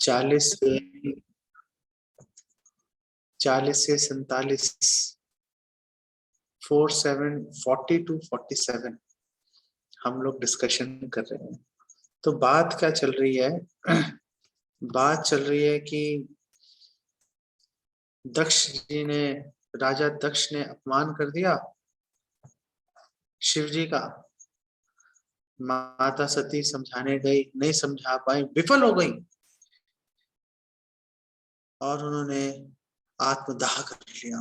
40 से 47, 40 to 47 हम लोग डिस्कशन कर रहे हैं। तो बात क्या चल रही है? बात चल रही है कि राजा दक्ष ने अपमान कर दिया शिव जी का। माता सती समझाने गई, नहीं समझा पाई, विफल हो गई और उन्होंने आत्मदाह कर लिया,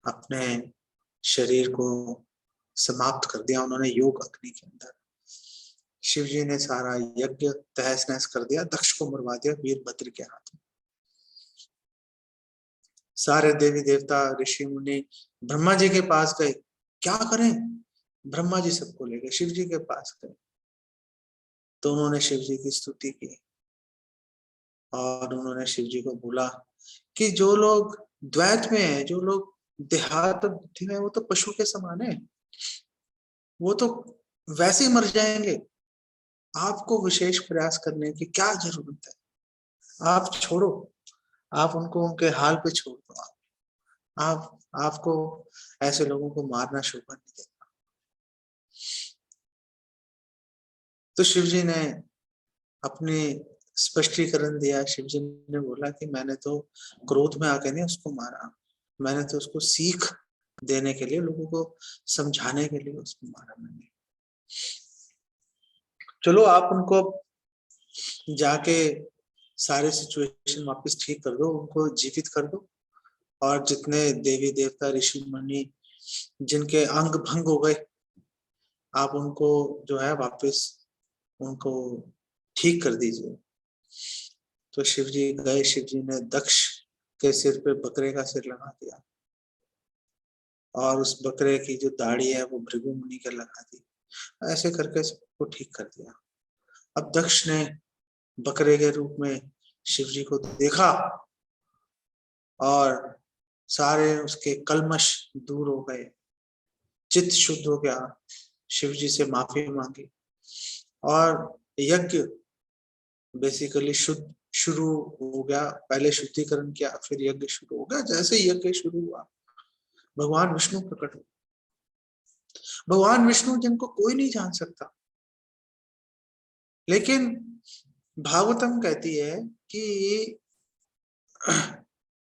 अपने शरीर को समाप्त कर दिया उन्होंने योग अग्नि के अंदर। शिव जी ने सारा यज्ञ तहस नहस कर दिया, दक्ष को मरवा दिया वीरभद्र के हाथों। सारे देवी देवता ऋषि मुनि ब्रह्मा जी के पास गए, क्या करें? ब्रह्मा जी सबको ले गए, शिव जी के पास गए तो उन्होंने शिव जी की स्तुति की और उन्होंने शिव जी को बोला कि जो लोग द्वैत में है, जो लोग देहात बुद्धि में, वो तो पशु के समान है, वो तो वैसे ही मर जाएंगे। आपको विशेष प्रयास करने की क्या जरूरत है? आप छोड़ो, आप उनको उनके हाल पे छोड़ दो। आपको ऐसे लोगों को मारना शोभा नहीं देता। तो शिव जी ने अपने स्पष्टीकरण दिया। शिव जी ने बोला कि मैंने तो क्रोध में आके नहीं उसको मारा, मैंने तो उसको सीख देने के लिए, लोगों को समझाने के लिए उसको मारा मैंने। चलो आप उनको जाके सारे सिचुएशन वापस ठीक कर दो, उनको जीवित कर दो और जितने देवी देवता ऋषि मुनि जिनके अंग भंग हो गए, आप उनको जो है वापस उनको ठीक कर दीजिए। तो शिव जी गए, शिव जी ने दक्ष के सिर पे बकरे का सिर लगा दिया और उस बकरे की जो दाढ़ी है वो भृगु मुनि के लगा दी। ऐसे करके सबको ठीक कर दिया। अब दक्ष ने बकरे के रूप में शिव जी को देखा और सारे उसके कलमश दूर हो गए, चित्त शुद्ध हो गया, शिव जी से माफी मांगी और यज्ञ बेसिकली शुरू हो गया। पहले शुद्धिकरण किया, फिर यज्ञ शुरू हो गया। जैसे यज्ञ शुरू हुआ, भगवान विष्णु प्रकट हुए। भगवान विष्णु जिनको कोई नहीं जान सकता, लेकिन भागवतम कहती है कि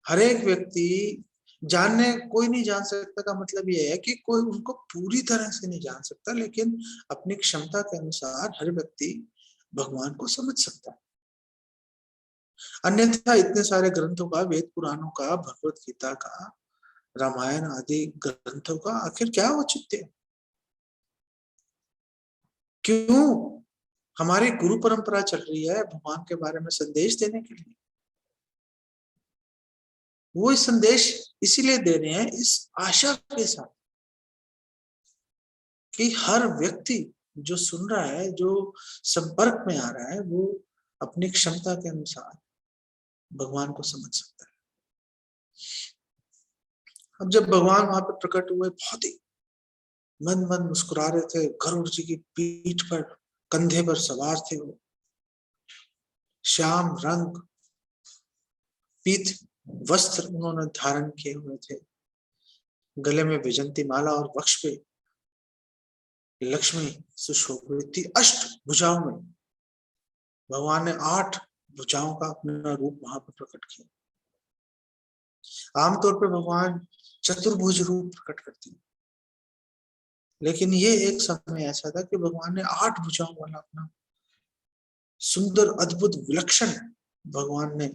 हर एक व्यक्ति जानने, कोई नहीं जान सकता का मतलब यह है कि कोई उनको पूरी तरह से नहीं जान सकता, लेकिन अपनी क्षमता के अनुसार हर व्यक्ति भगवान को समझ सकता है। अन्यथा इतने सारे ग्रंथों का, वेद पुराणों का, भगवत गीता का, रामायण आदि ग्रंथों का आखिर क्या औचित्य है? क्यों हमारी गुरु परंपरा चल रही है भगवान के बारे में संदेश देने के लिए। वो इस संदेश इसीलिए दे रहे हैं इस आशा के साथ कि हर व्यक्ति जो सुन रहा है, जो संपर्क में आ रहा है, वो अपनी क्षमता के अनुसार भगवान को समझ सकता है। अब जब भगवान वहां पर प्रकट हुए, बहुत ही मन मन मुस्कुरा रहे थे, गरुड़ जी की पीठ पर, कंधे पर सवार थे वो, श्याम रंग पीत वस्त्र उन्होंने धारण किए हुए थे, गले में वैजंती माला और वक्ष पे लक्ष्मी सुशोभित थी। अष्ट भुजाओं में भगवान ने 8 भुजाओं का अपना रूप वहां पर प्रकट किया। आमतौर पर भगवान चतुर्भुज रूप प्रकट करते हैं, लेकिन ये एक समय ऐसा था कि भगवान ने 8 भुजाओं वाला अपना सुंदर, अद्भुत, विलक्षण भगवान ने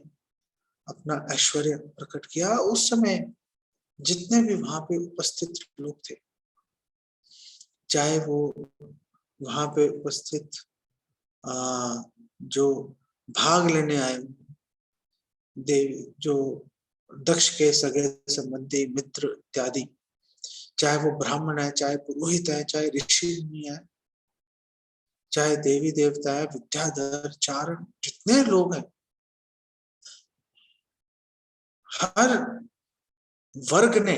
अपना ऐश्वर्य प्रकट किया। उस समय जितने भी वहां पे उपस्थित लोग थे, चाहे वो वहां पे उपस्थित जो भाग लेने आए देवी, जो दक्ष के सगे संबंधी मित्र इत्यादि, चाहे वो ब्राह्मण है, चाहे पुरोहित है, चाहे ऋषि मुनि है, चाहे देवी देवता है, विद्याधर, चारण, जितने लोग हैं, हर वर्ग ने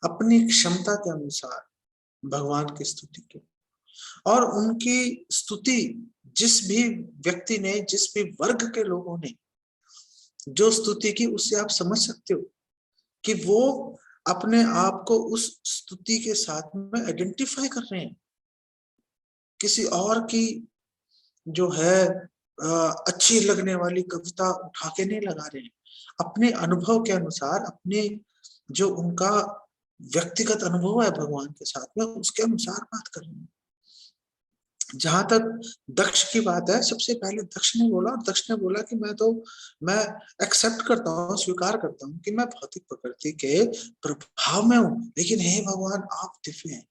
अपनी क्षमता के अनुसार भगवान की स्तुति की और उनकी स्तुति जिस भी व्यक्ति ने, जिस भी वर्ग के लोगों ने जो स्तुति की, उससे आप समझ सकते हो कि वो अपने आप को उस स्तुति के साथ में आइडेंटिफाई कर रहे हैं। किसी और की जो है अच्छी लगने वाली कविता उठा के नहीं लगा रहे हैं, अपने अनुभव के अनुसार, अपने जो उनका व्यक्तिगत अनुभव है भगवान के साथ में, उसके अनुसार बात कर रहे हैं। जहां तक दक्ष की बात है, सबसे पहले दक्ष ने बोला कि मैं एक्सेप्ट करता हूँ, स्वीकार करता हूँ कि मैं भौतिक प्रकृति के प्रभाव में हूँ, लेकिन हे भगवान आप दिव्य हैं,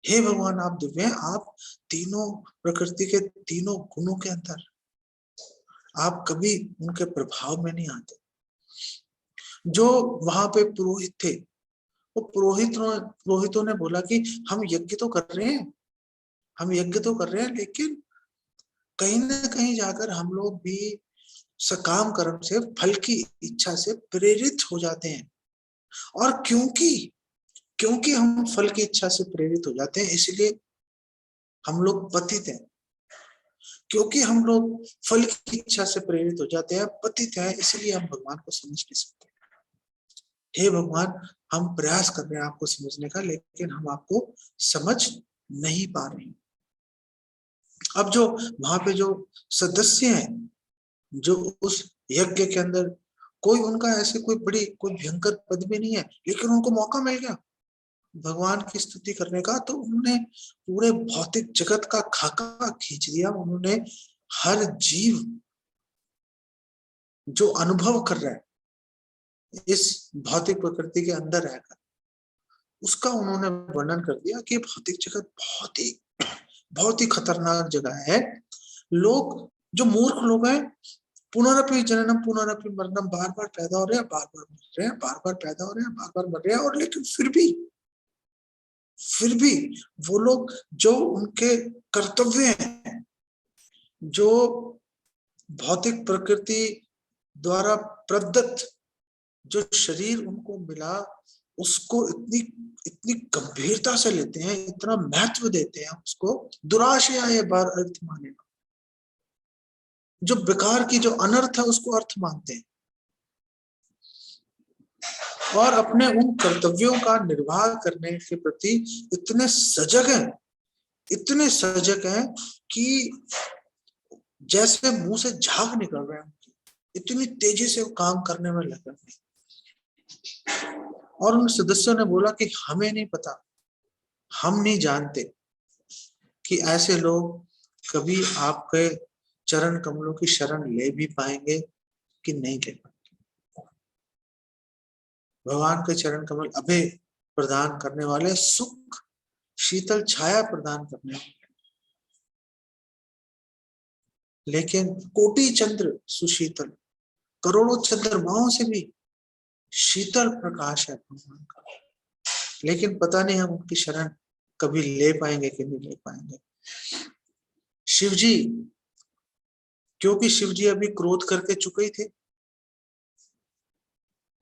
हे भगवान आप दिव्य हैं, आप तीनों प्रकृति के तीनों गुणों के अंदर, आप कभी उनके प्रभाव में नहीं आते। जो वहां पे पुरोहित थे, वो पुरोहितों ने बोला कि हम यज्ञ तो कर रहे हैं, लेकिन कहीं ना कहीं जाकर हम लोग भी सकाम कर्म से, फल की इच्छा से प्रेरित हो जाते हैं। और क्योंकि हम फल की इच्छा से प्रेरित हो जाते हैं, इसलिए हम लोग पतित हैं। क्योंकि हम लोग फल की इच्छा से प्रेरित हो जाते हैं, पतित हैं, इसलिए हम भगवान को समझ नहीं सकते। हे भगवान, हम प्रयास कर रहे हैं आपको समझने का, लेकिन हम आपको समझ नहीं पा रहे हैं। अब जो वहां पे जो सदस्य हैं, जो उस यज्ञ के अंदर, कोई उनका ऐसे कोई भयंकर पद भी नहीं है, लेकिन उनको मौका मिल गया भगवान की स्तुति करने का, तो उन्होंने पूरे भौतिक जगत का खाका खींच दिया। उन्होंने हर जीव जो अनुभव कर रहा है इस भौतिक प्रकृति के अंदर रहकर, उसका उन्होंने वर्णन कर दिया कि भौतिक जगत बहुत ही खतरनाक जगह है। लोग, जो मूर्ख लोग हैं, पुनरपि जननम पुनरपि मरणम, बार बार पैदा हो रहे हैं, बार बार मर रहे हैं, बार बार पैदा हो रहे हैं, बार बार मर रहे हैं, और लेकिन फिर भी वो लोग, जो उनके कर्तव्य हैं, जो भौतिक प्रकृति द्वारा प्रदत्त जो शरीर उनको मिला, उसको इतनी गंभीरता से लेते हैं, इतना महत्व देते हैं उसको। दुराशया ये बार अर्थ माने, जो बेकार की जो अनर्थ है उसको अर्थ मानते हैं, और अपने उन कर्तव्यों का निर्वाह करने के प्रति इतने सजग हैं कि जैसे मुंह से झाग निकल रहे हैं, इतनी तेजी से वो काम करने में लगे। और उन सदस्यों ने बोला कि हमें नहीं पता, हम नहीं जानते कि ऐसे लोग कभी आपके चरण कमलों की शरण ले भी पाएंगे कि नहीं ले पाएंगे। भगवान के चरण कमल अभय प्रदान करने वाले, सुख शीतल छाया प्रदान करने वाले, लेकिन कोटि चंद्र सुशीतल, करोड़ों चंद्रमाओं से भी शीतल प्रकाश है भगवान का, लेकिन पता नहीं हम उनकी शरण कभी ले पाएंगे कि नहीं ले पाएंगे। शिव जी, क्योंकि शिव जी अभी क्रोध करके चुके ही थे,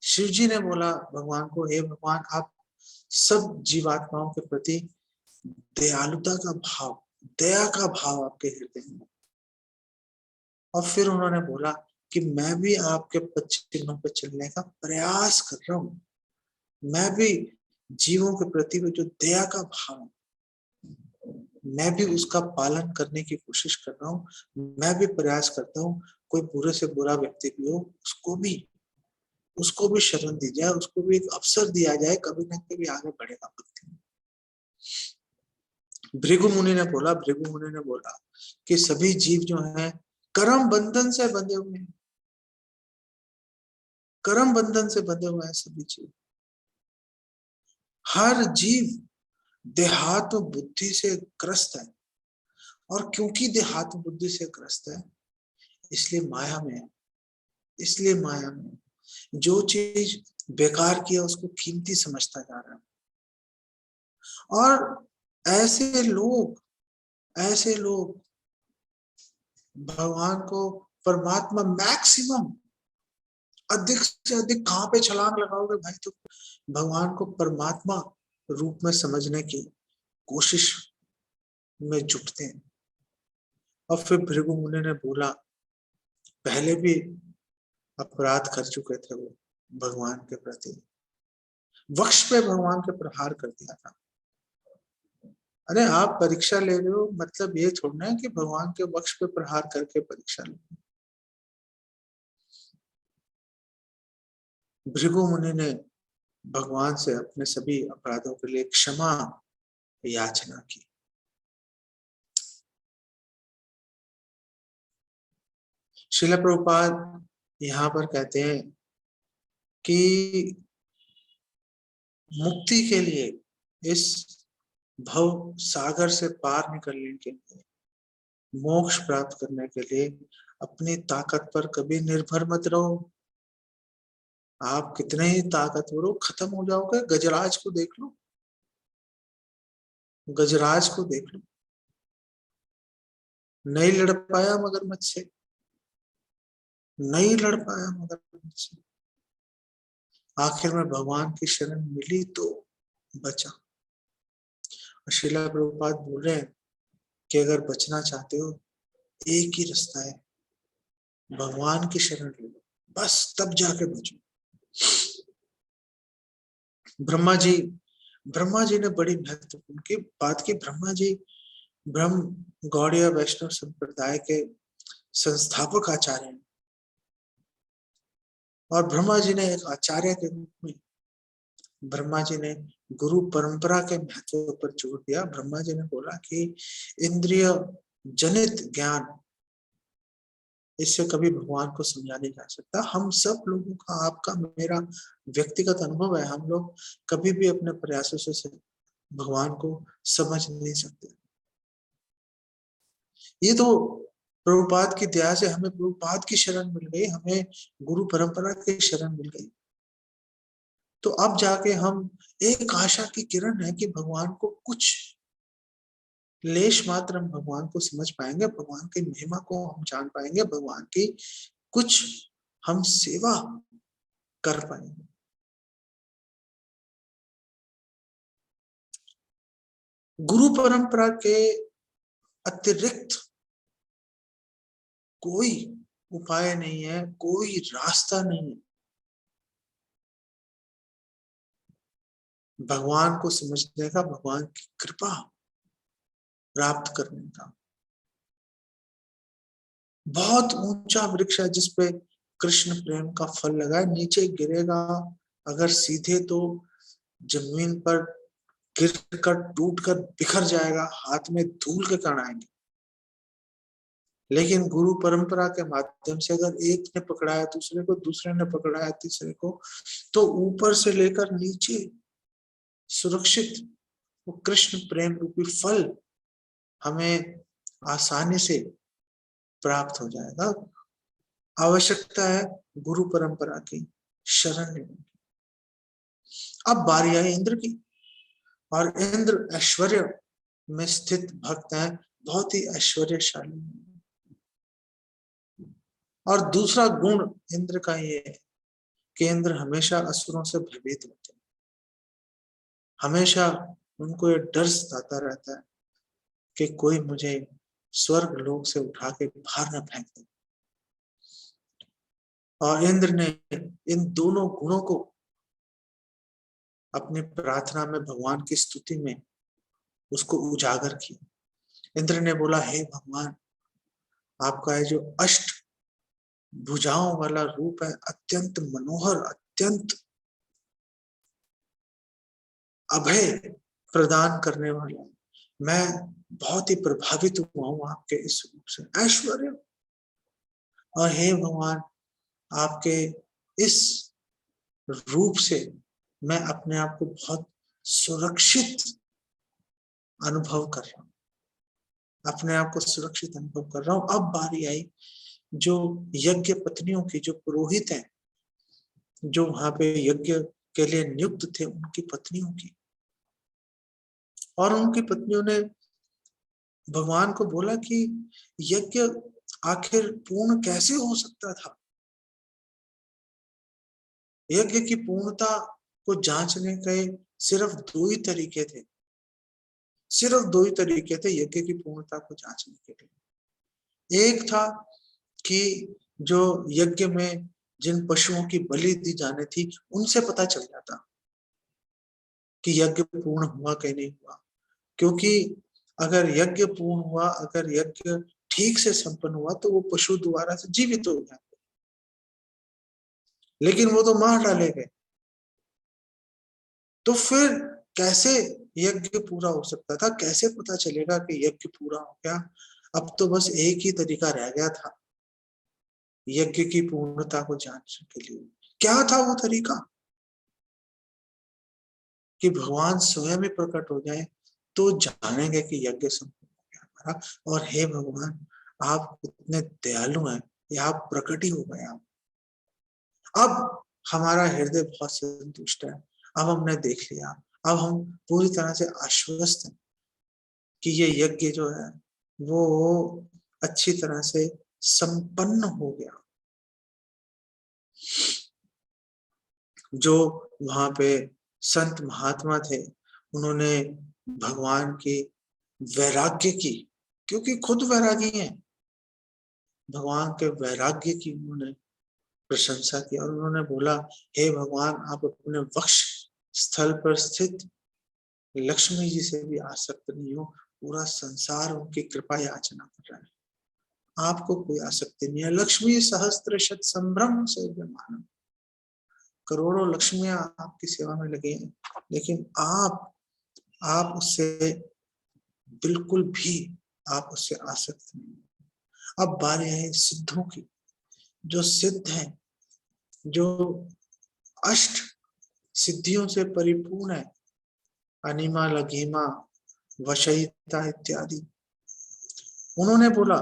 शिव जी ने बोला भगवान को, हे भगवान, आप सब जीवात्माओं के प्रति दयालुता का भाव, दया का भाव आपके हृदय में। और फिर उन्होंने बोला कि मैं भी आपके पद चिन्हों पर चलने का प्रयास कर रहा हूं, मैं भी जीवों के प्रति जो दया का भाव, मैं भी उसका पालन करने की कोशिश कर रहा हूं। मैं भी प्रयास करता हूं, कोई बुरे से बुरा व्यक्ति भी हो, उसको भी शरण दी जाए, उसको भी एक अवसर दिया जाए, कभी ना कभी आगे बढ़ेगा भक्ति में। भृगु मुनि ने बोला कि सभी जीव जो हैं कर्म बंधन से बंधे हुए हैं, कर्म बंधन से बंधे हुए हैं सभी जीव। हर जीव देहात्म बुद्धि से ग्रस्त है, और क्योंकि देहात्म बुद्धि से ग्रस्त है, इसलिए माया में जो चीज बेकार की है उसको कीमती समझता जा रहा है। और ऐसे लोग भगवान को, परमात्मा, मैक्सिमम अधिक से अधिक कहां पे छलांग लगाओगे भाई, तो भगवान को परमात्मा रूप में समझने की कोशिश में जुटते हैं। और फिर भृगु मुनि ने बोला, पहले भी अपराध कर चुके थे वो भगवान के प्रति, वक्ष पे भगवान के प्रहार कर दिया था। अरे आप परीक्षा ले रहे हो, मतलब ये थोड़ा है कि भगवान के वक्ष पे प्रहार करके परीक्षा लो। भृगु मुनि ने भगवान से अपने सभी अपराधों के लिए क्षमा याचना की। श्रील प्रभुपाद यहाँ पर कहते हैं कि मुक्ति के लिए, इस भव सागर से पार निकलने के लिए, मोक्ष प्राप्त करने के लिए अपनी ताकत पर कभी निर्भर मत रहो। आप कितने ही ताकतवर हो, खत्म हो जाओगे। गजराज को देख लो, गजराज को देख लो, नहीं लड़ पाया मगरमच्छ से, नहीं लड़ पाया मगरमच्छ से। आखिर में भगवान की शरण मिली तो बचा। श्रीला प्रभुपाद बोल रहे हैं कि अगर बचना चाहते हो, एक ही रास्ता है, भगवान की शरण ले लो, बस तब जाके बचो। ब्रह्मा जी ने बड़ी महत्वपूर्ण की बात की। ब्रह्मा जी ब्रह्म गौड़ीय वैष्णव संप्रदाय के संस्थापक आचार्य हैं, और ब्रह्मा जी ने एक आचार्य के रूप में, ब्रह्मा जी ने गुरु परंपरा के महत्व पर जोर दिया। ब्रह्मा जी ने बोला कि इंद्रिय जनित ज्ञान, इससे कभी भगवान को समझा नहीं जा सकता। हम सब लोगों का, आपका मेरा व्यक्तिगत अनुभव है, हम लोग कभी भी अपने प्रयासों से भगवान को समझ नहीं सकते। ये तो प्रभुपाद की दया से हमें प्रभुपाद की शरण मिल गई, हमें गुरु परंपरा की शरण मिल गई। तो अब जाके हम, एक आशा की किरण है कि भगवान को कुछ लेश मात्र हम भगवान को समझ पाएंगे, भगवान की महिमा को हम जान पाएंगे, भगवान की कुछ हम सेवा कर पाएंगे। गुरु परंपरा के अतिरिक्त कोई उपाय नहीं है, कोई रास्ता नहीं है भगवान को समझने का, भगवान की कृपा प्राप्त करने का। बहुत ऊंचा वृक्ष है जिसपे कृष्ण प्रेम का फल लगा है, नीचे गिरेगा अगर सीधे तो जमीन पर गिरकर टूटकर बिखर जाएगा, हाथ में धूल के कण आएंगे। लेकिन गुरु परंपरा के माध्यम से अगर एक ने पकड़ाया दूसरे को, दूसरे ने पकड़ाया तीसरे को, तो ऊपर से लेकर नीचे सुरक्षित वो कृष्ण प्रेम रूपी फल हमें आसानी से प्राप्त हो जाएगा। आवश्यकता है गुरु परंपरा की शरण लेने की। अब बारी आई इंद्र की, और इंद्र ऐश्वर्य में स्थित भक्त है, बहुत ही ऐश्वर्यशाली। और दूसरा गुण इंद्र का ये है कि इंद्र हमेशा असुरों से भयभीत होते हैं, हमेशा उनको ये डर सताता रहता है कि कोई मुझे स्वर्ग लोक से उठा के बाहर न फेंक दे। और इंद्र ने इन दोनों गुणों को अपनी प्रार्थना में, भगवान की स्तुति में उसको उजागर किया। इंद्र ने बोला, हे भगवान, आपका ये जो अष्ट भुजाओं वाला रूप है, अत्यंत मनोहर, अत्यंत अभय प्रदान करने वाला, मैं बहुत ही प्रभावित हुआ हूं आपके इस रूप से, ऐश्वर्य। और हे भगवान, आपके इस रूप से मैं अपने आप को बहुत सुरक्षित अनुभव कर रहा हूं, अपने आप को सुरक्षित अनुभव कर रहा हूं। अब बारी आई जो यज्ञ पत्नियों की, जो पुरोहित हैं, जो वहां पे यज्ञ के लिए नियुक्त थे, उनकी पत्नियों की। और उनकी पत्नियों ने भगवान को बोला कि यज्ञ आखिर पूर्ण कैसे हो सकता था। यज्ञ की पूर्णता को जांचने के सिर्फ दो ही तरीके थे, सिर्फ दो ही तरीके थे यज्ञ की पूर्णता को जांचने के लिए। एक था कि जो यज्ञ में जिन पशुओं की बलि दी जानी थी उनसे पता चल जाता कि यज्ञ पूर्ण हुआ कि नहीं हुआ, क्योंकि अगर यज्ञ पूर्ण हुआ, अगर यज्ञ ठीक से संपन्न हुआ तो वो पशु दोबारा से जीवित हो जाते, लेकिन वो तो मार डाले गए। तो फिर कैसे यज्ञ पूरा हो सकता था? कैसे पता चलेगा कि यज्ञ पूरा हो गया? अब तो बस एक ही तरीका रह गया था यज्ञ की पूर्णता को जानने के लिए। क्या था वो तरीका? कि भगवान स्वयं ही प्रकट हो जाए तो जानेंगे कि यज्ञ संपूर्ण हो गया हमारा। और हे भगवान, आप इतने दयालु हैं, ये आप प्रकट ही हो गए। आप अब हमारा हृदय बहुत संतुष्ट है, अब हमने देख लिया, अब हम पूरी तरह से आश्वस्त हैं कि ये यज्ञ जो है वो अच्छी तरह से संपन्न हो गया। जो वहां पे संत महात्मा थे उन्होंने भगवान की वैराग्य की, क्योंकि खुद वैरागी हैं, भगवान के वैराग्य की उन्होंने प्रशंसा की और उन्होंने बोला, हे भगवान, आप अपने वक्ष स्थल पर स्थित लक्ष्मी जी से भी आसक्त नहीं हो, पूरा संसार उनकी कृपा याचना कर रहा है, आपको कोई आसक्ति नहीं है। लक्ष्मी सहस्त्र शत संभ्रम से विमान, करोड़ों लक्ष्मियां आपकी सेवा में लगी हैं, लेकिन आप उससे बिल्कुल भी आप उससे आसक्त नहीं। अब बारी है सिद्धों की, जो सिद्ध है, जो अष्ट सिद्धियों से परिपूर्ण है, अनिमा, लघिमा, वशयिता इत्यादि। उन्होंने बोला,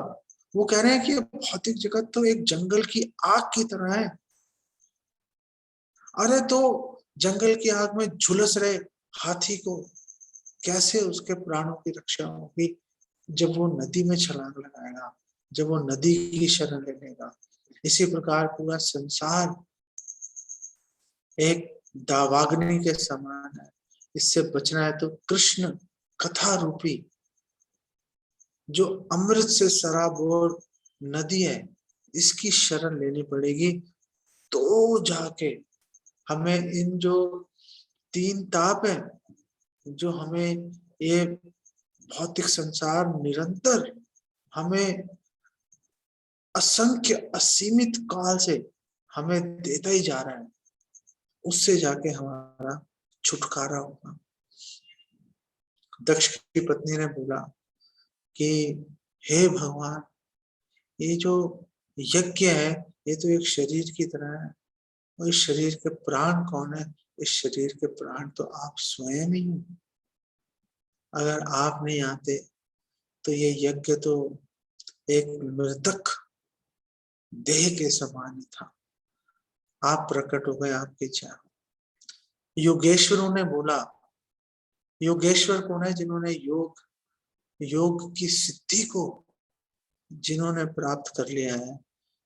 वो कह रहे हैं कि भौतिक जगत तो एक जंगल की आग की तरह है। अरे तो जंगल की आग में झुलस रहे हाथी को कैसे उसके प्राणों की रक्षा होगी जब वो नदी में छलांग लगाएगा, जब वो नदी की शरण लेगा। इसी प्रकार पूरा संसार एक दावाग्नि के समान है, इससे बचना है तो कृष्ण कथा रूपी जो अमृत से सराबोर नदी है, इसकी शरण लेनी पड़ेगी। तो जाके हमें इन जो तीन ताप है, जो हमें ये भौतिक संसार निरंतर हमें असंख्य असीमित काल से हमें देता ही जा रहा है, उससे जाके हमारा छुटकारा होगा। दक्ष की पत्नी ने बोला कि हे भगवान, ये जो यज्ञ है ये तो एक शरीर की तरह है, और इस शरीर के प्राण कौन है? इस शरीर के प्राण तो आप स्वयं ही हो। अगर आप नहीं आते तो ये यज्ञ तो एक मृतक देह के समान था। आप प्रकट हो गए, आपकी इच्छा। योगेश्वरों ने बोला, योगेश्वर कौन है? जिन्होंने योग की सिद्धि को जिन्होंने प्राप्त कर लिया है,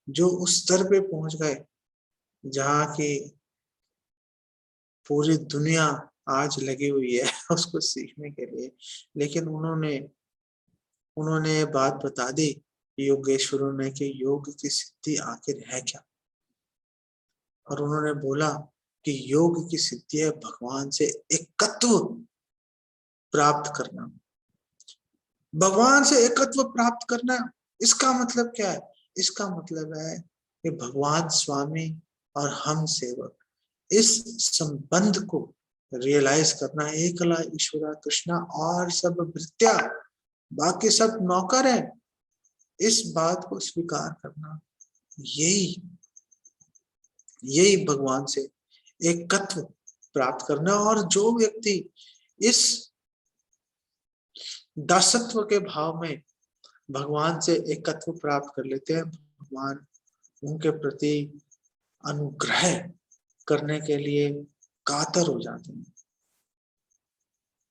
जो उस स्तर पे पहुंच गए जहाँ की पूरी दुनिया आज लगी हुई है उसको सीखने के लिए, लेकिन उन्होंने ये बात बता दी योगेश्वरों ने कि योग की सिद्धि आखिर है क्या। और उन्होंने बोला कि योग की सिद्धि है भगवान से एकत्व प्राप्त करना। भगवान से एकत्व प्राप्त करना, इसका मतलब क्या है? इसका मतलब है कि भगवान स्वामी और हम सेवक, इस संबंध को रियलाइज करना। एकला ईश्वरा कृष्णा और सब भृत्या, बाकी सब नौकर है, इस बात को स्वीकार करना, यही भगवान से एकत्व प्राप्त करना। और जो व्यक्ति इस दासत्व के भाव में भगवान से एकत्व प्राप्त कर लेते हैं, भगवान उनके प्रति अनुग्रह करने के लिए कातर हो जाते हैं,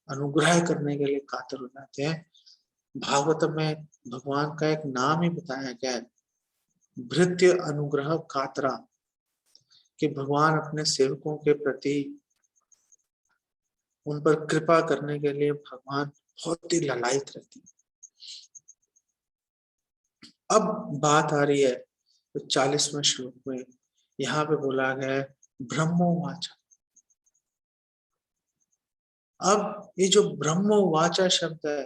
अनुग्रह करने के लिए कातर हो जाते हैं। भागवत में भगवान का एक नाम ही बताया गया है, भृत्य अनुग्रह कातरा, कि भगवान अपने सेवकों के प्रति उन पर कृपा करने के लिए भगवान बहुत ही ललायित रहते हैं। अब बात आ रही है तो 40वें श्लोक में यहाँ पे बोला गया है ब्रह्मोवाचा। अब ये जो ब्रह्मोवाचा शब्द है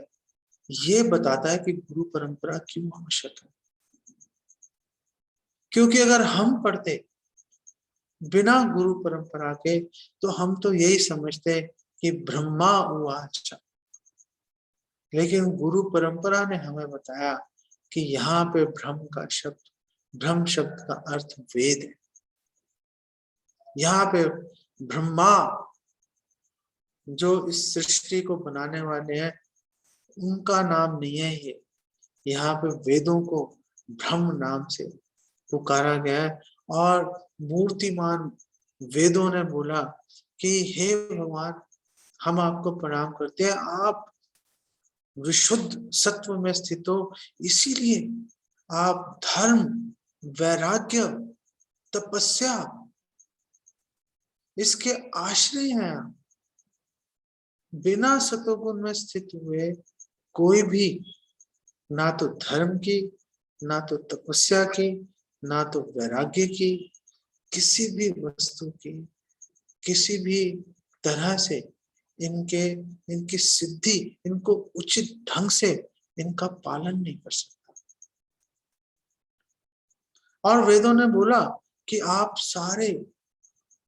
ये बताता है कि गुरु परंपरा क्यों आवश्यक है। क्योंकि अगर हम पढ़ते बिना गुरु परंपरा के तो हम तो यही समझते कि ब्रह्मा उवाच, लेकिन गुरु परंपरा ने हमें बताया कि यहाँ पे ब्रह्म शब्द का अर्थ वेद है। यहाँ पे ब्रह्मा जो इस सृष्टि को बनाने वाले हैं उनका नाम नहीं है ये, यहाँ पे वेदों को ब्रह्म नाम से पुकारा गया है। और मूर्तिमान वेदों ने बोला कि हे भगवान हम आपको प्रणाम करते हैं, आप विशुद्ध सत्व में स्थित हो, इसीलिए आप धर्म, वैराग्य, तपस्या इसके आश्रय हैं। बिना सतोगुण में स्थित हुए कोई भी ना तो धर्म की, ना तो तपस्या की, ना तो वैराग्य की, किसी भी वस्तु की, किसी भी तरह से इनकी सिद्धि, इनको उचित ढंग से इनका पालन नहीं कर सकता। और वेदों ने बोला कि आप सारे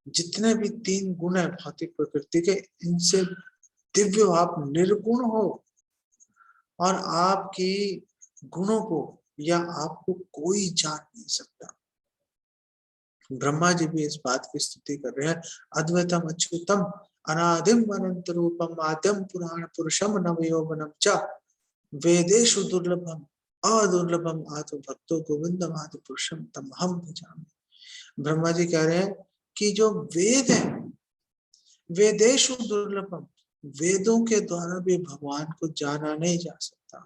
जितने भी 3 गुण है भौतिक प्रकृति के, इनसे दिव्य हो, आप निर्गुण हो और आपकी गुणों को या आपको कोई जान नहीं सकता। ब्रह्मा जी भी इस बात की स्तुति कर रहे हैं, अद्वैतम अच्युतम अनादिम अनंत रूपम आद्यम पुराण पुरुषम नवयौवनम च वेदेषु दुर्लभम अदुर्लभम आत्म भक्तो गोविंदम आदि पुरुषम तमहम भजामि। ब्रह्मा जी कह रहे हैं कि जो वेद है, वेदेषु दुर्लभम, वेदों के द्वारा भी भगवान को जाना नहीं जा सकता।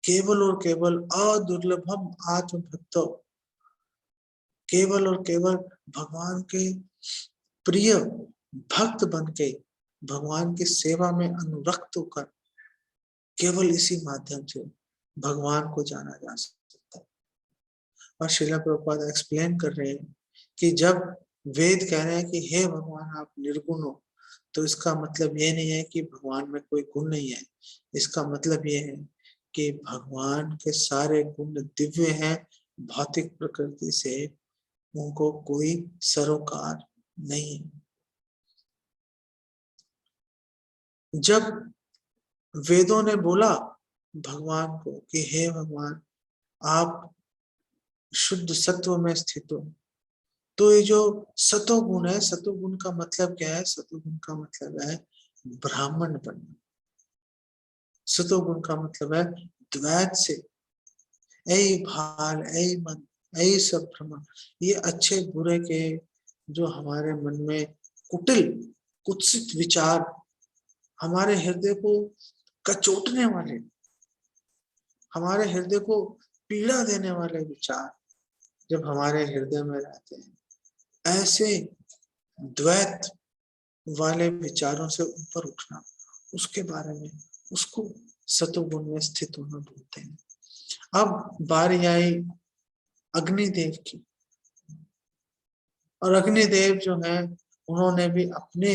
केवल और केवल अदुर्लभम आत्म भक्तो, केवल और केवल भगवान के प्रिय भक्त बन के भगवान की सेवा में अनुरक्त होकर केवल इसी माध्यम से भगवान को जाना जा सकता है। और श्रीला प्रभुपाद एक्सप्लेन कर रहे हैं कि जब वेद कह रहे हैं कि हे भगवान आप निर्गुण हो, तो इसका मतलब ये नहीं है कि भगवान में कोई गुण नहीं है। इसका मतलब ये है कि भगवान के सारे गुण दिव्य हैं, भौतिक प्रकृति से उनको कोई सरोकार नहीं। जब वेदों ने बोला भगवान को कि हे भगवान आप शुद्ध सत्व में स्थित हो, तो ये जो सतोगुण है, सतोगुण का मतलब क्या है? सतोगुण का मतलब है ब्राह्मण बनना। सतोगुण का मतलब है द्वैत से ऐ भाल, ऐ मन, ऐ सब भ्रम, ये अच्छे बुरे के जो हमारे मन में कुटिल कुत्सित विचार, हमारे हृदय को कचोटने वाले, हमारे हृदय को पीड़ा देने वाले विचार जब हमारे हृदय में रहते हैं, ऐसे द्वैत वाले विचारों से ऊपर उठना, उसके बारे में, उसको सतोगुण में स्थित होना बोलते हैं। अब बारी आई अग्निदेव की, और अग्निदेव जो है उन्होंने भी अपने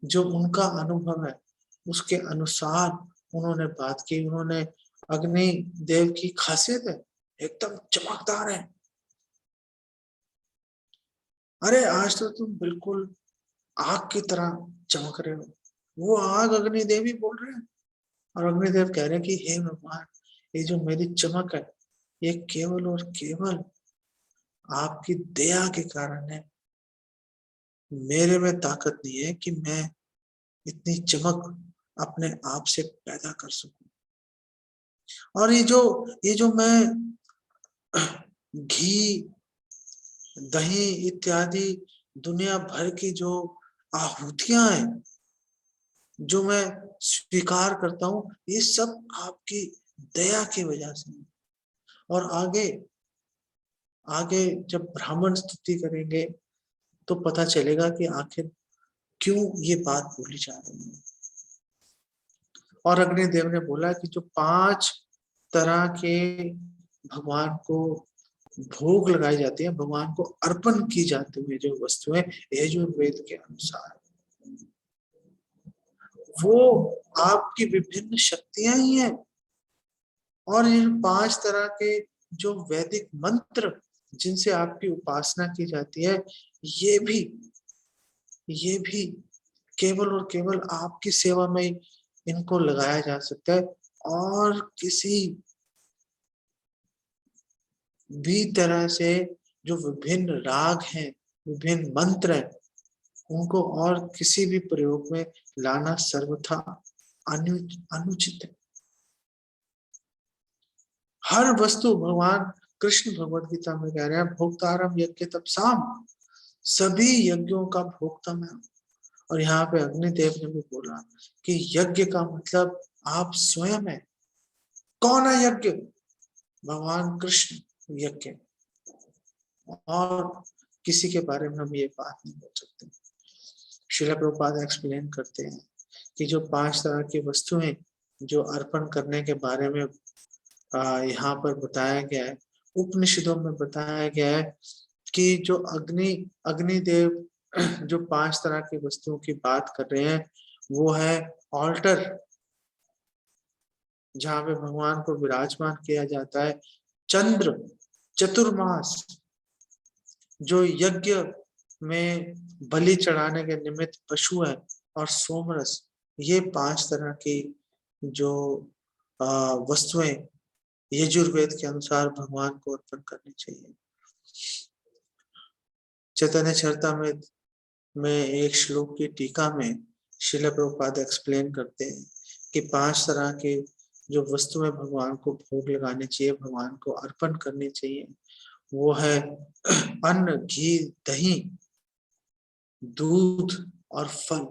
जो उनका अनुभव है उसके अनुसार उन्होंने बात की। उन्होंने अग्निदेव की खासियत है एकदम चमकदार है, अरे आज तो तुम बिल्कुल आग की तरह चमक रहे हो। वो आग अग्निदेव ही बोल रहे हैं, और अग्निदेव कह रहे हैं कि हे भगवान ये जो मेरी चमक है ये केवल और केवल आपकी दया के कारण है। मेरे में ताकत नहीं है कि मैं इतनी चमक अपने आप से पैदा कर सकूं। और ये जो मैं घी, दही इत्यादि दुनिया भर की जो आहुतियां हैं जो मैं स्वीकार करता हूं, ये सब आपकी दया की वजह से। और आगे आगे जब ब्राह्मण स्तुति करेंगे तो पता चलेगा कि आखिर क्यों ये बात बोली जा रही है। और अग्निदेव ने बोला कि जो 5 तरह के भगवान को भोग लगाई जाती है, भगवान को अर्पण की जाती है जो वस्तुएं यजुर्वेद के अनुसार, वो आपकी विभिन्न शक्तियां ही है। और ये 5 तरह के जो वैदिक मंत्र जिनसे आपकी उपासना की जाती है, ये भी केवल और केवल आपकी सेवा में इनको लगाया जा सकता है, और किसी भी तरह से जो विभिन्न राग हैं, विभिन्न मंत्र हैं, उनको और किसी भी प्रयोग में लाना सर्वथा अनुचित है। हर वस्तु, भगवान कृष्ण भगवद गीता में कह रहे हैं, भोक्तारम यज्ञ तपसाम, सभी यज्ञों का भोक्ता मैं हूं। और यहाँ पे अग्निदेव ने भी बोला कि यज्ञ का मतलब आप स्वयं है। कौन है यज्ञ? भगवान कृष्ण यज्ञ, और किसी के बारे में हम ये बात नहीं बोल सकते। श्रील प्रभुपाद एक्सप्लेन करते हैं कि जो 5 तरह की वस्तुएं जो अर्पण करने के बारे में यहाँ पर बताया गया है, उपनिषदों में बताया गया है कि जो अग्निदेव जो 5 तरह की वस्तुओं की बात कर रहे हैं, वो है ऑल्टर, जहां पे भगवान को विराजमान किया जाता है, चंद्र, चतुर्मास जो यज्ञ में बलि चढ़ाने के निमित्त पशु है, और सोमरस, ये 5 तरह की जो वस्तुएं यजुर्वेद के अनुसार भगवान को अर्पण करनी चाहिए। चैतन्य चरितामृत में एक श्लोक की टीका में श्रील प्रभुपाद एक्सप्लेन करते हैं कि 5 तरह के जो वस्तुएं भगवान को भोग लगानी चाहिए, भगवान को अर्पण करनी चाहिए, वो है अन्न, घी, दही, दूध और फल।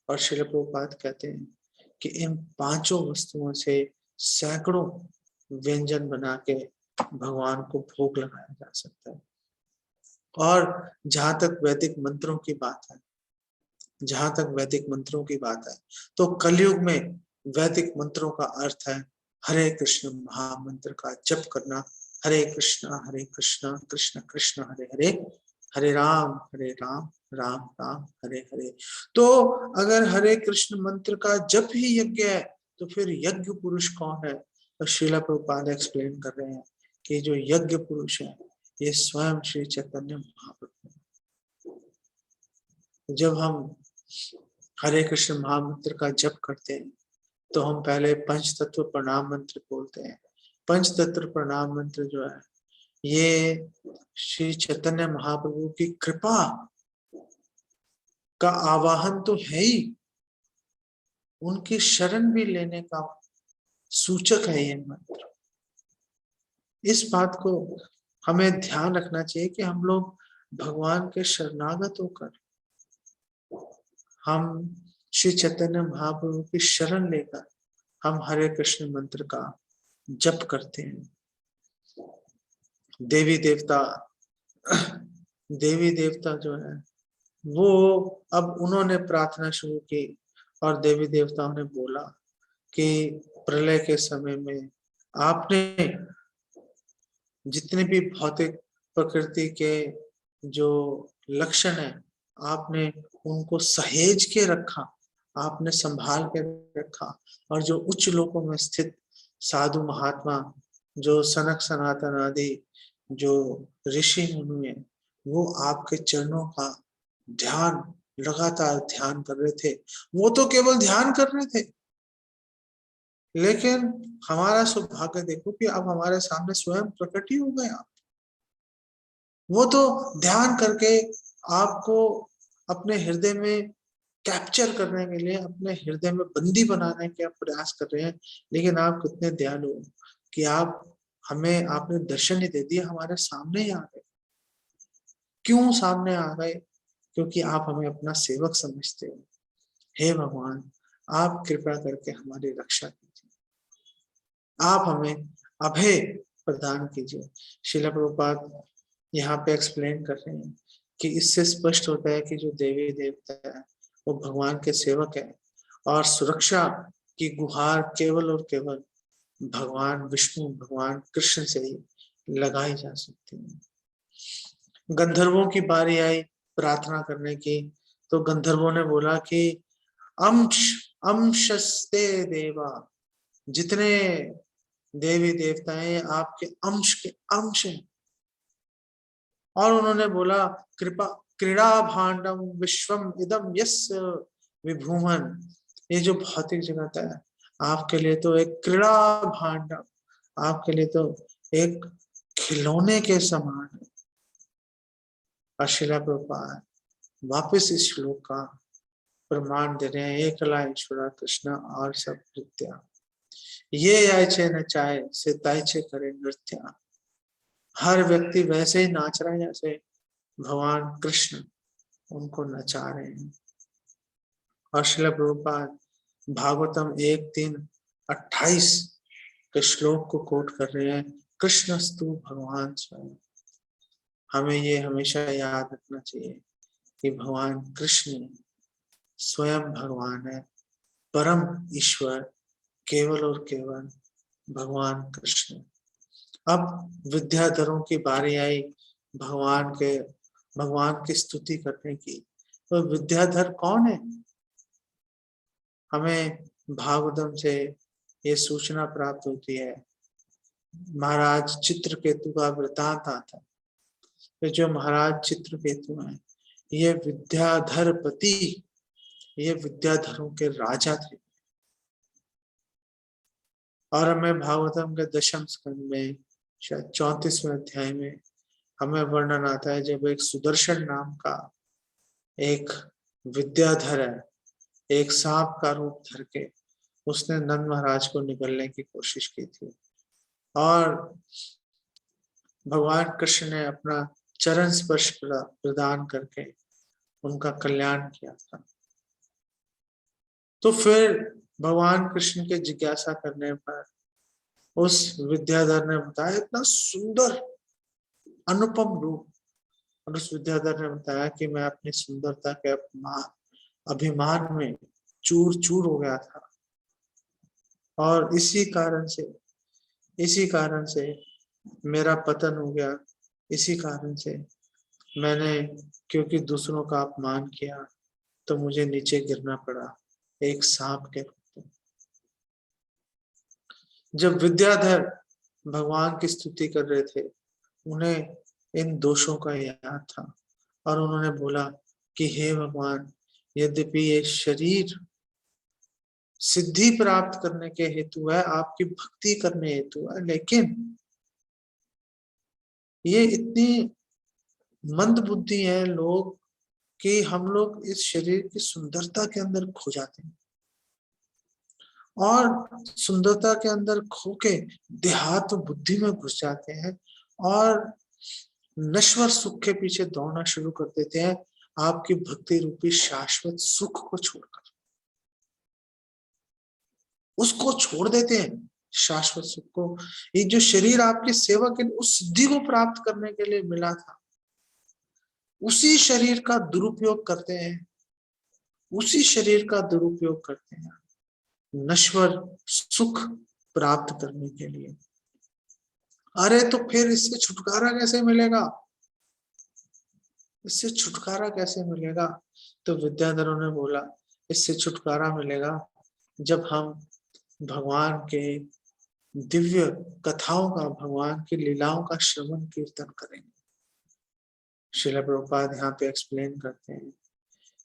और श्रील प्रभुपाद कहते हैं कि इन 5 वस्तुओं से सैकड़ों व्यंजन बना के भगवान को भोग लगाया जा सकता है। और जहां तक वैदिक मंत्रों की बात है, तो कलयुग में वैदिक मंत्रों का अर्थ है हरे कृष्ण महामंत्र का जप करना। हरे कृष्ण कृष्ण कृष्ण हरे हरे, हरे राम राम राम हरे हरे। तो अगर हरे कृष्ण मंत्र का जप ही यज्ञ है, तो फिर यज्ञ पुरुष कौन है? तो श्रील प्रभुपाद एक्सप्लेन कर रहे हैं कि जो यज्ञ पुरुष है, ये स्वयं श्री चैतन्य महाप्रभु। जब हम हरे कृष्ण महामंत्र का जप करते हैं, तो हम पहले पंचतत्व प्रणाम मंत्र बोलते हैं। पंचतत्व प्रणाम मंत्र जो है, ये श्री चैतन्य महाप्रभु की कृपा का आवाहन तो है ही, उनकी शरण भी लेने का सूचक है ये मंत्र। इस बात को हमें ध्यान रखना चाहिए कि हम लोग भगवान के शरणागत होकर हम श्री चैतन्य महाप्रभु की शरण लेकर हम हरे कृष्ण मंत्र का जप करते हैं। देवी देवता जो है, वो अब उन्होंने प्रार्थना शुरू की, और देवी देवताओं ने बोला कि प्रलय के समय में आपने जितने भी भौतिक प्रकृति के जो लक्षण है, आपने उनको सहेज के रखा, आपने संभाल के रखा, और जो उच्च लोकों में स्थित साधु महात्मा, जो सनक सनातन आदि जो ऋषि मुनि है, वो आपके चरणों का ध्यान, लगातार ध्यान कर रहे थे। वो तो केवल ध्यान कर रहे थे, लेकिन हमारा सौभाग्य देखो कि अब हमारे सामने स्वयं प्रकट ही हो गए आप। वो तो ध्यान करके आपको अपने हृदय में कैप्चर करने के लिए, अपने हृदय में बंदी बनाने के प्रयास कर रहे हैं। लेकिन आप कितने दयालु हो कि आपने दर्शन ही दे दिए, हमारे सामने ही आ गए। क्यों सामने आ गए? क्योंकि आप हमें अपना सेवक समझते हो। हे भगवान, आप कृपा करके हमारी रक्षा कीजिए, आप हमें अभय प्रदान कीजिए। श्रील प्रभुपाद यहाँ पे एक्सप्लेन कर रहे हैं कि इससे स्पष्ट होता है कि जो देवी देवता है, वो भगवान के सेवक है, और सुरक्षा की गुहार केवल और केवल भगवान विष्णु, भगवान कृष्ण से ही लगाई जा सकती है। गंधर्वों की बारी आई प्रार्थना करने की, तो गंधर्वों ने बोला कि अंश अंशस्ते देवा, जितने देवी देवताएं आपके अंश के अंश हैं। और उन्होंने बोला कृपा क्रीड़ा भांडम विश्वम इदम यस्य विभूमन, ये जो भौतिक जगत है आपके लिए तो एक क्रीड़ा भांडम, आपके लिए तो एक खिलौने के समान है। और शिला प्रभुपाद वापस इस श्लोक का प्रमाण दे रहे हैं, एकला ईश्वरा कृष्ण और सब नृत्या, ये याचे न चाहे से ताइचे करे नृत्य। हर व्यक्ति वैसे ही नाच रहा है जैसे भगवान कृष्ण उनको नचा रहे हैं। और श्रील प्रभुपाद भागवतम 1:3-28 के श्लोक को कोट कर रहे हैं, कृष्णस्तु भगवान स्वयं। हमें ये हमेशा याद रखना चाहिए कि भगवान कृष्ण स्वयं भगवान है, परम ईश्वर केवल और केवल भगवान कृष्ण। अब विद्याधरों की बारी आई भगवान की स्तुति करने की। तो विद्याधर कौन है? हमें भागवतम से ये सूचना प्राप्त होती है, महाराज चित्रकेतु का वृतांत आता है। तो जो महाराज चित्रकेतु हैं ये विद्याधरपति, ये विद्याधरों के राजा थे। और हमें भागवतम के 10वें स्कंद में शायद 34वें अध्याय में हमें वर्णन आता है, जब एक सुदर्शन नाम का एक विद्याधर है, एक सांप का रूप धर के उसने नंद महाराज को निगलने की कोशिश की थी, और भगवान कृष्ण ने अपना चरण स्पर्श प्रदान करके उनका कल्याण किया था। तो फिर भगवान कृष्ण के जिज्ञासा करने पर उस विद्याधर ने बताया, इतना सुंदर अनुपम रूप, और उस विद्याधर ने बताया कि मैं अपनी सुंदरता के अभिमान में चूर चूर हो गया था, और इसी कारण से मेरा पतन हो गया। इसी कारण से मैंने, क्योंकि दूसरों का अपमान किया तो मुझे नीचे गिरना पड़ा एक सांप के रूप में। जब विद्याधर भगवान की स्तुति कर रहे थे उन्हें इन दोषों का याद था, और उन्होंने बोला कि हे भगवान, यद्यपि ये शरीर सिद्धि प्राप्त करने के हेतु है, आपकी भक्ति करने हेतु है, लेकिन ये इतनी मंद बुद्धि है लोग कि हम लोग इस शरीर की सुंदरता के अंदर खो जाते हैं, और सुंदरता के अंदर खो के देहात्म बुद्धि में घुस जाते हैं, और नश्वर सुख के पीछे दौड़ना शुरू कर देते हैं, आपकी भक्ति रूपी शाश्वत सुख को छोड़कर उसको छोड़ देते हैं, शाश्वत सुख को। ये जो शरीर आपकी सेवा के लिए, उस सिद्धि को प्राप्त करने के लिए मिला था, उसी शरीर का दुरुपयोग करते हैं, उसी शरीर का दुरुपयोग करते हैं नश्वर सुख प्राप्त करने के लिए। अरे तो फिर इससे छुटकारा कैसे मिलेगा? इससे छुटकारा कैसे मिलेगा? तो विद्याधरों ने बोला, इससे छुटकारा मिलेगा जब हम भगवान के दिव्य कथाओं का, भगवान की लीलाओं का श्रवण कीर्तन करेंगे। श्रील प्रभुपाद यहाँ पे एक्सप्लेन करते हैं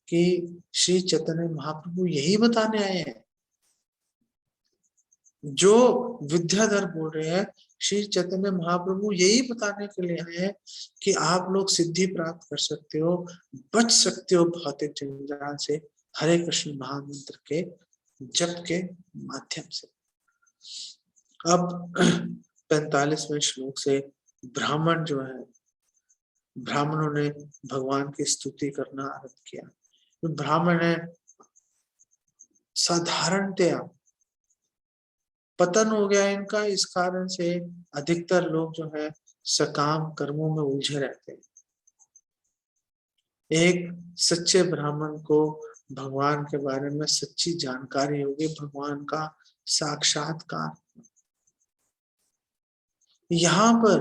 कि श्री चैतन्य महाप्रभु यही बताने आए हैं, जो विद्याधर बोल रहे हैं, श्री चैतन्य महाप्रभु यही बताने के लिए आए हैं कि आप लोग सिद्धि प्राप्त कर सकते हो, बच सकते हो भौतिक जंजाल से, हरे कृष्ण महामंत्र के जप के माध्यम से। अब 45वें श्लोक से ब्राह्मण जो है, ब्राह्मणों ने भगवान की स्तुति करना आरंभ किया। तो ब्राह्मण है साधारणतया पतन हो गया इनका, इस कारण से अधिकतर लोग जो है सकाम कर्मों में उलझे रहते हैं। एक सच्चे ब्राह्मण को भगवान के बारे में सच्ची जानकारी होगी, भगवान का साक्षात्कार। यहाँ पर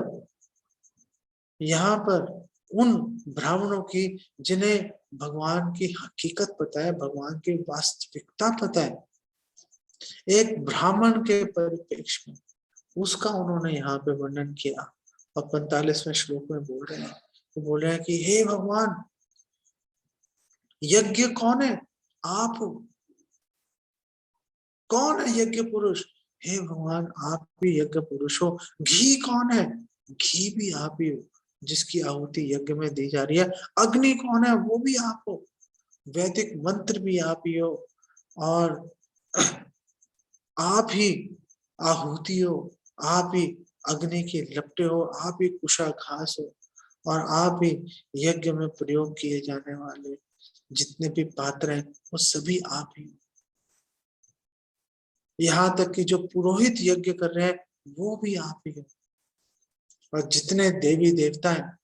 यहाँ पर उन ब्राह्मणों की जिन्हें भगवान की हकीकत पता है, भगवान की वास्तविकता पता है, एक ब्राह्मण के परिप्रेक्ष्य में उसका उन्होंने यहाँ पे वर्णन किया। और 45वें श्लोक में बोल रहे हैं, वो बोल रहे हैं कि हे भगवान, यज्ञ कौन है? आप हो। कौन है यज्ञ पुरुष? हे भगवान, आप भी यज्ञ पुरुष हो। घी कौन है? घी भी आप ही हो, जिसकी आहुति यज्ञ में दी जा रही है। अग्नि कौन है? वो भी आप हो। वैदिक मंत्र भी आप ही हो, और आप ही आहुति हो, आप ही अग्नि के लपटे हो, आप ही कुशाघास हो, और आप ही यज्ञ में प्रयोग किए जाने वाले जितने भी पात्र हैं वो सभी आप ही हो। यहाँ तक कि जो पुरोहित यज्ञ कर रहे हैं वो भी आप ही हो। और जितने देवी देवता हैं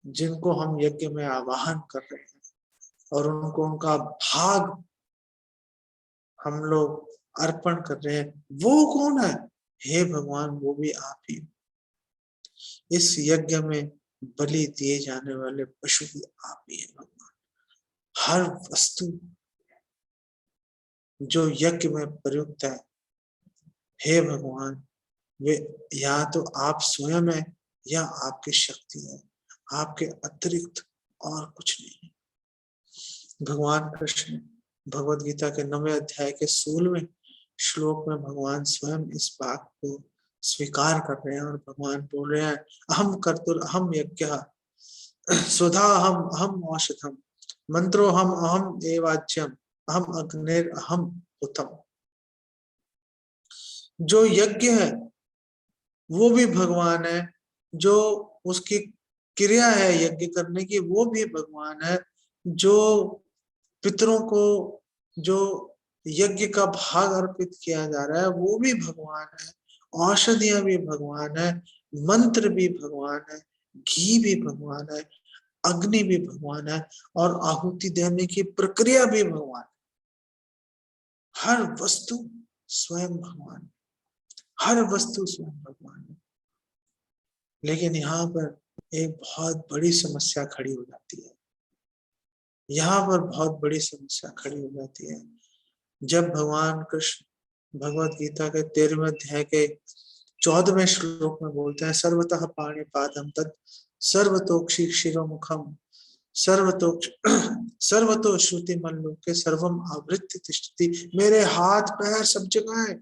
जिनको हम यज्ञ में आवाहन कर रहे हैं और उनको उनका भाग हम लोग अर्पण कर रहे हैं, वो कौन है? हे भगवान, वो भी आप ही। इस यज्ञ में बलि दिए जाने वाले पशु भी आप ही है भगवान। हर वस्तु जो यज्ञ में प्रयुक्त है, हे भगवान, वे या तो आप स्वयं है या आपकी शक्ति है, आपके अतिरिक्त और कुछ नहीं। भगवान कृष्ण भगवद गीता के 9वें अध्याय के 16वें श्लोक में भगवान स्वयं इस बात को स्वीकार कर रहे हैं और भगवान बोल रहे हैं, अहम कर्तुर अहम यज्ञ स्वधा अहम औषधम मंत्रो हम अहम एवाच्यम अहम अग्निर अहम उत्तम। जो यज्ञ है वो भी भगवान है, जो उसकी क्रिया है यज्ञ करने की वो भी भगवान है, जो पितरों को जो यज्ञ का भाग अर्पित किया जा रहा है वो भी भगवान है, औषधियां भी भगवान है, मंत्र भी भगवान है, घी भी भगवान है, अग्नि भी भगवान है, और आहुति देने की प्रक्रिया भी भगवान है। हर वस्तु स्वयं भगवान है, हर वस्तु स्वयं भगवान है। लेकिन यहाँ पर एक बहुत बड़ी समस्या खड़ी हो जाती है। यहाँ पर बहुत बड़ी समस्या खड़ी हो जाती है जब भगवान कृष्ण भगवत गीता के 13वें अध्याय के 14वें श्लोक में बोलते हैं, सर्वतः पाणि पादम तत् सर्वतोक्षि शिरोमुखम सर्वतो श्रुति मल्लोके सर्वम आवृत्य तिष्ठति। मेरे हाथ पैर सब जगह है,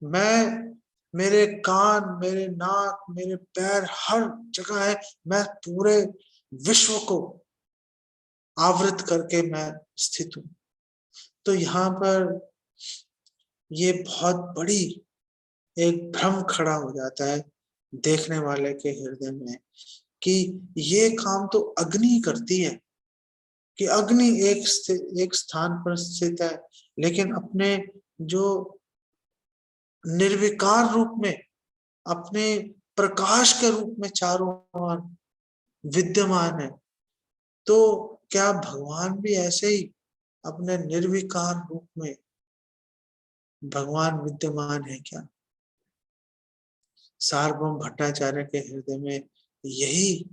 मैं, मेरे कान, मेरे नाक, मेरे पैर हर जगह है, मैं पूरे विश्व को आवृत करके मैं स्थित हूं। तो यहाँ पर ये बहुत बड़ी एक भ्रम खड़ा हो जाता है देखने वाले के हृदय में कि ये काम तो अग्नि करती है, कि अग्नि एक स्थान पर स्थित है लेकिन अपने जो निर्विकार रूप में, अपने प्रकाश के रूप में चारों ओर विद्यमान है। तो क्या भगवान भी ऐसे ही अपने निर्विकार रूप में भगवान विद्यमान है क्या? सार्वभौम भट्टाचार्य के हृदय में यही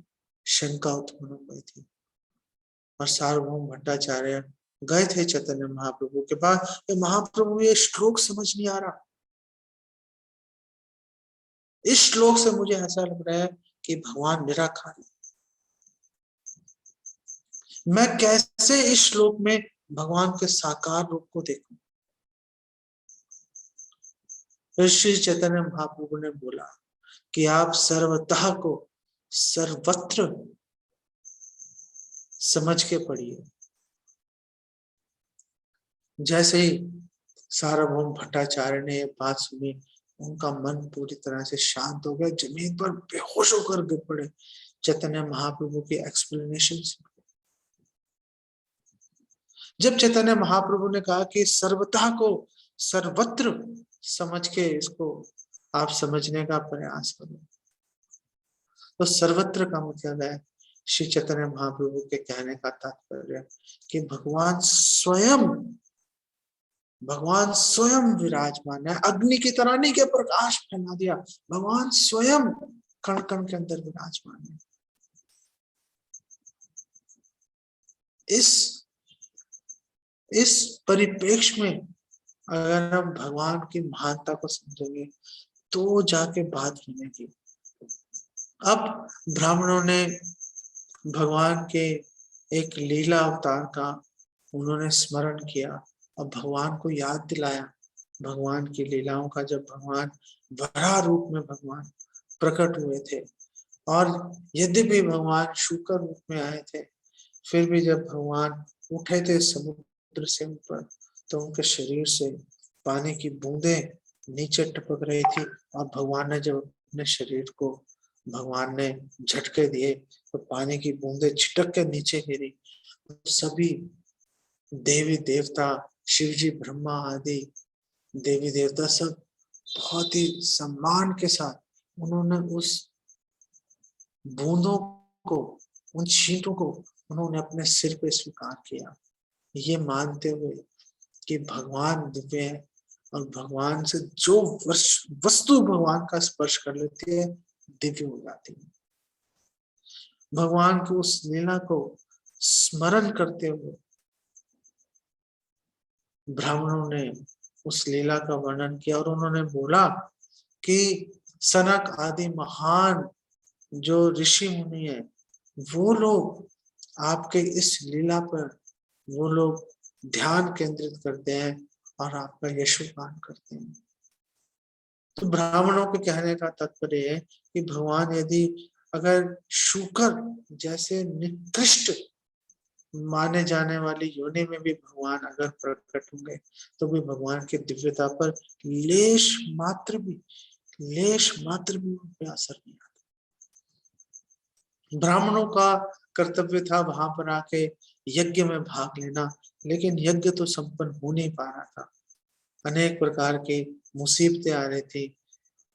शंका उत्पन्न हो गई थी और सार्वभौम भट्टाचार्य गए थे चैतन्य महाप्रभु के पास, महाप्रभु ये श्लोक समझ नहीं आ रहा, इस श्लोक से मुझे ऐसा लग रहा है कि भगवान निराकार है, मैं कैसे इस श्लोक में भगवान के साकार रूप को देखूं? श्री चैतन्य महाप्रभु ने बोला कि आप सर्वतः को सर्वत्र समझ के पढ़िए। जैसे ही सार्वभौम भट्टाचार्य ने ये बात सुनी, उनका मन पूरी तरह से शांत हो गया, जमीन पर बेहोश होकर गिर पड़े चैतन्य महाप्रभु की एक्सप्लेनेशन सुन। जब चैतन्य महाप्रभु ने कहा कि सर्वतः को सर्वत्र समझ के इसको आप समझने का प्रयास करो, तो सर्वत्र का मतलब है श्री चैतन्य महाप्रभु के कहने का तात्पर्य कि भगवान स्वयं भगवान स्वयं विराजमान है, अग्नि की तरह नहीं के प्रकाश फैला दिया, भगवान स्वयं कण कण के अंदर विराजमान है। इस परिप्रेक्ष्य में अगर हम भगवान की महानता को समझेंगे तो जाके बात बनेगी। अब ब्राह्मणों ने भगवान के एक लीला अवतार का उन्होंने स्मरण किया और भगवान को याद दिलाया भगवान की लीलाओं का, जब भगवान वराह रूप में भगवान प्रकट हुए थे। और यद्यपि भगवान शूकर रूप में आए थे, फिर भी जब भगवान उठे थे समुद्र से ऊपर तो उनके शरीर से पानी की बूंदें नीचे टपक रही थी, और भगवान ने जब अपने शरीर को भगवान ने झटके दिए तो पानी की बूंदें छिटक के नीचे गिरी। सभी देवी देवता, शिव जी, ब्रह्मा आदि देवी देवता सब बहुत ही सम्मान के साथ उन्होंने उस बूंदों को, उन छींटों को उन्होंने अपने सिर पे स्वीकार किया, ये मानते हुए कि भगवान दिव्य है और भगवान से जो वस्तु भगवान का स्पर्श कर लेती है दिव्य हो जाती है। भगवान की उस लीला को स्मरण करते हुए ब्राह्मणों ने उस लीला का वर्णन किया और उन्होंने बोला कि सनक आदि महान जो ऋषि मुनि है वो लोग आपके इस लीला पर वो लोग ध्यान केंद्रित करते हैं और आपका यशोगान करते हैं। तो ब्राह्मणों के कहने का तात्पर्य है कि भगवान यदि अगर शूकर जैसे निकृष्ट माने जाने वाली योनि में भी भगवान अगर प्रकट होंगे तो भी भगवान की दिव्यता पर लेश मात्र भी उन पे असर नहीं आता। ब्राह्मणों का कर्तव्य था वहां पर आके यज्ञ में भाग लेना, लेकिन यज्ञ तो संपन्न हो नहीं पा रहा था। अनेक प्रकार की मुसीबतें आ रही थी।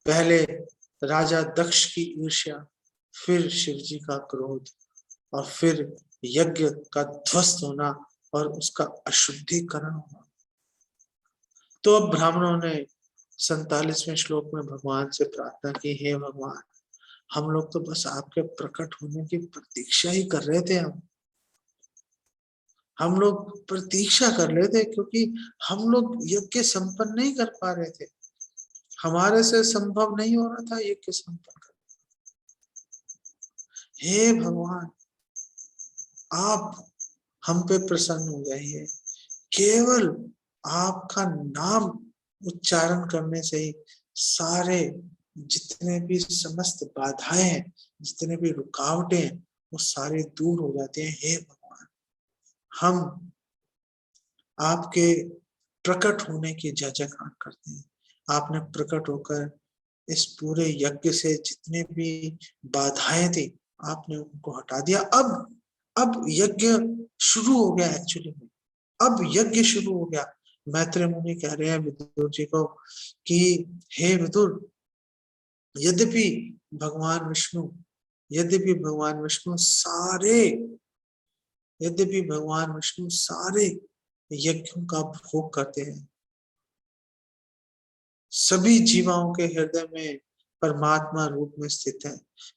पहले राजा दक्ष की ईर्ष्या, फिर शिव जी का क्रोध, और फिर यज्ञ का ध्वस्त होना और उसका अशुद्धिकरण होना। तो अब ब्राह्मणों ने 47वें श्लोक में भगवान से प्रार्थना की, हे भगवान, हम लोग तो बस आपके प्रकट होने की प्रतीक्षा ही कर रहे थे। हम लोग प्रतीक्षा कर रहे थे क्योंकि हम लोग यज्ञ संपन्न नहीं कर पा रहे थे, हमारे से संभव नहीं हो रहा था यज्ञ संपन्न करना। हे भगवान, आप हम पे प्रसन्न हो जाइए। केवल आपका नाम उच्चारण करने से ही सारे जितने भी समस्त बाधाएं हैं, जितने भी रुकावटें हैं, वो सारे दूर हो जाते हैं। हे भगवान, हम आपके प्रकट होने की जय जयकार करते हैं। आपने प्रकट होकर इस पूरे यज्ञ से जितने भी बाधाएं थी आपने उनको हटा दिया। अब यज्ञ शुरू हो गया। एक्चुअली में अब यज्ञ शुरू हो गया। मैत्रेय मुनि कह रहे हैं विदुर जी को कि हे विदुर, यद्यपि भगवान विष्णु सारे यज्ञों का भोग करते हैं, सभी जीवाओं के हृदय में परमात्मा रूप में स्थित है,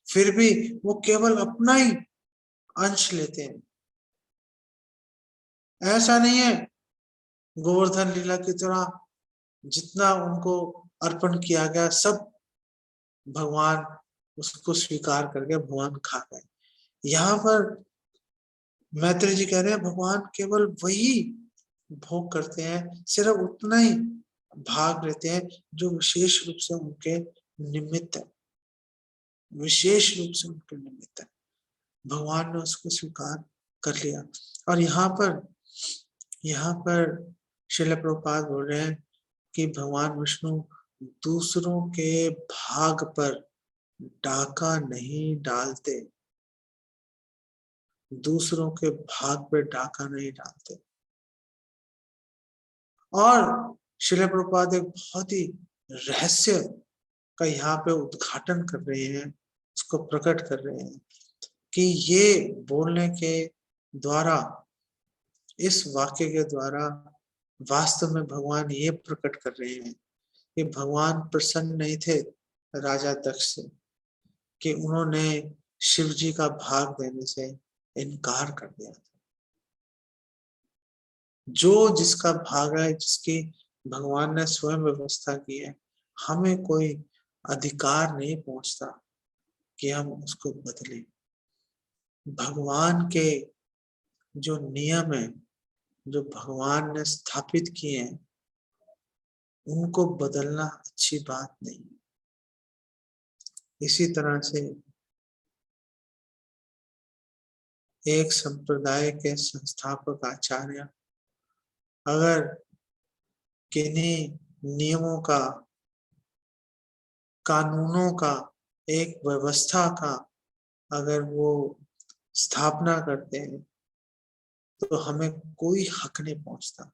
फिर भी वो केवल अपना ही अंश लेते हैं। ऐसा नहीं है गोवर्धन लीला की तरह जितना उनको अर्पण किया गया सब भगवान उसको स्वीकार करके भगवान खा गए। यहाँ पर मैत्रेय जी कह रहे हैं भगवान केवल वही भोग करते हैं, सिर्फ उतना ही भाग लेते हैं जो विशेष रूप से उनके निमित्त है, विशेष रूप से उनके निमित्त है। भगवान ने उसको स्वीकार कर लिया। और यहाँ पर श्रील प्रभुपाद बोल रहे हैं कि भगवान विष्णु दूसरों के भाग पर डाका नहीं डालते, दूसरों के भाग पे डाका नहीं डालते। और श्रील प्रभुपाद एक बहुत ही रहस्य का यहाँ पे उद्घाटन कर रहे हैं, उसको प्रकट कर रहे हैं कि ये बोलने के द्वारा, इस वाक्य के द्वारा वास्तव में भगवान ये प्रकट कर रहे हैं कि भगवान प्रसन्न नहीं थे राजा दक्ष से कि उन्होंने शिव जी का भाग देने से इनकार कर दिया था। जो जिसका भाग है, जिसकी भगवान ने स्वयं व्यवस्था की है, हमें कोई अधिकार नहीं पहुंचता कि हम उसको बदलें। भगवान के जो नियम है, जो भगवान ने स्थापित किए हैं, उनको बदलना अच्छी बात नहीं। इसी तरह से एक संप्रदाय के संस्थापक आचार्य अगर किन्हीं नियमों का, कानूनों का, एक व्यवस्था का अगर वो स्थापना करते हैं, तो हमें कोई हक नहीं पहुंचता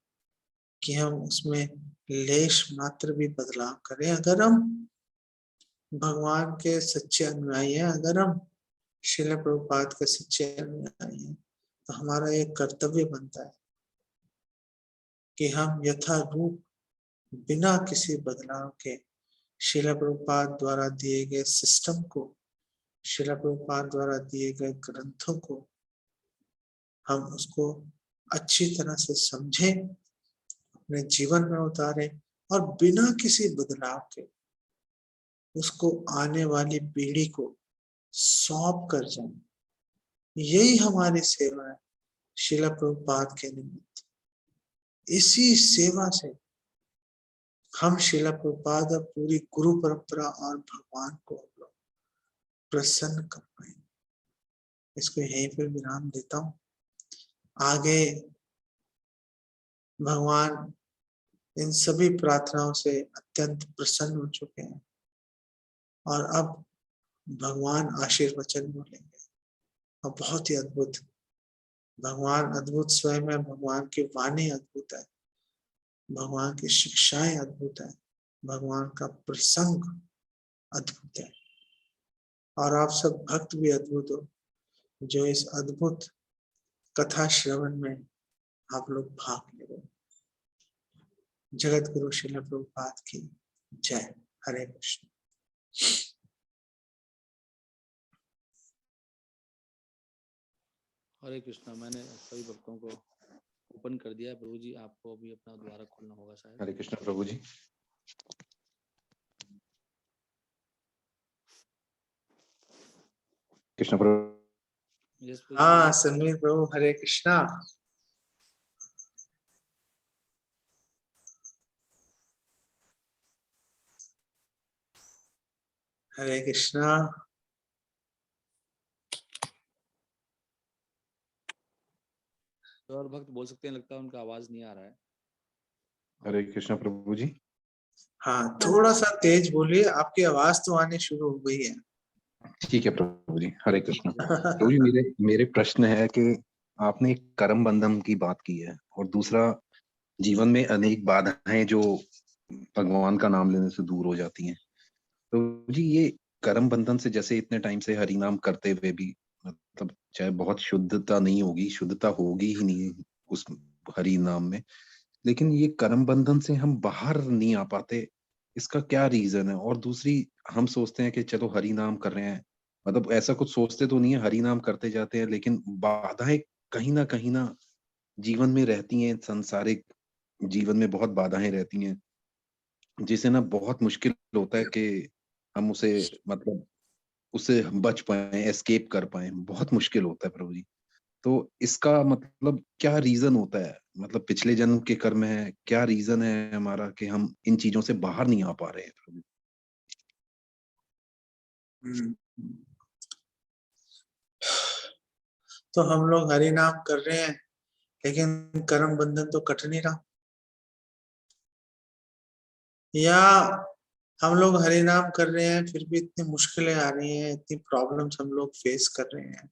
कि हम उसमें लेश मात्र भी बदलाव करें। अगर हम भगवान के सच्चे अनुयायी हैं, अगर हम श्रील प्रभुपाद के सच्चे अनुयायी हैं, तो हमारा एक कर्तव्य बनता है कि हम यथारूप बिना किसी बदलाव के श्रील प्रभुपाद द्वारा दिए गए सिस्टम को, श्रील प्रभुपाद द्वारा दिए गए ग्रंथों को हम उसको अच्छी तरह से समझें, अपने जीवन में उतारें और बिना किसी बदलाव के उसको आने वाली पीढ़ी को सौंप कर जाएं। यही हमारी सेवा है श्रील प्रभुपाद के निमित्त। इसी सेवा से हम श्रील प्रभुपाद और पूरी गुरु परंपरा और भगवान को हम लोग प्रसन्न कर पाएंगे। इसको यहीं पर विराम देता हूँ। आगे भगवान इन सभी प्रार्थनाओं से अत्यंत प्रसन्न हो चुके हैं और अब भगवान आशीर्वचन बोलेंगे और बहुत ही अद्भुत। भगवान अद्भुत स्वयं है, भगवान की वाणी अद्भुत है, भगवान की शिक्षाएं अद्भुत है, भगवान का प्रसंग अद्भुत है और आप सब भक्त भी अद्भुत हो जो इस अद्भुत कथा श्रवण में आप लोग भाग ले रहे। जगत गुरु श्रील प्रभुपाद की जय। हरे कृष्ण। हरे कृष्णा। मैंने सभी भक्तों को ओपन कर दिया। प्रभु जी आपको अभी अपना द्वारा खोलना होगा शायद। हरे कृष्णा प्रभु जी। कृष्ण प्रभु। हाँ समीर प्रभु, हरे कृष्णा। हरे कृष्णा। और भक्त बोल सकते हैं, लगता है उनका आवाज नहीं आ रहा है। हरे कृष्णा प्रभु जी। हाँ थोड़ा सा तेज बोलिए, आपकी आवाज तो आनी शुरू हो गई है। ठीक है प्रभु जी। हरे कृष्णा प्रभु जी। मेरे प्रश्न है कि आपने कर्म बंधन की बात की है और दूसरा जीवन में अनेक बाधाएं जो भगवान का नाम लेने से दूर हो जाती हैं। तो जी ये कर्म बंधन से, जैसे इतने टाइम से हरि नाम करते हुए भी मतलब चाहे बहुत शुद्धता नहीं होगी, शुद्धता होगी ही नहीं उस हरि नाम में, लेकिन ये कर्म बंधन से हम बाहर नहीं आ पाते, इसका क्या रीजन है? और दूसरी, हम सोचते हैं कि चलो हरि नाम कर रहे हैं, मतलब ऐसा कुछ सोचते तो नहीं है, हरि नाम करते जाते हैं, लेकिन बाधाएं कहीं ना जीवन में रहती हैं। सांसारिक जीवन में बहुत बाधाएं रहती हैं जिसे ना बहुत मुश्किल होता है कि हम उसे मतलब उससे बच पाए, एस्केप कर पाए, बहुत मुश्किल होता है प्रभु जी। तो इसका मतलब क्या रीजन होता है? मतलब पिछले जन्म के कर्म है, क्या रीजन है हमारा कि हम इन चीजों से बाहर नहीं आ पा रहे हैं प्रभु? तो हम लोग हरि नाम कर रहे हैं लेकिन कर्म बंधन तो कट नहीं रहा, या हम लोग हरि नाम कर रहे हैं फिर भी इतनी मुश्किलें आ रही हैं, इतनी प्रॉब्लम्स हम लोग फेस कर रहे हैं।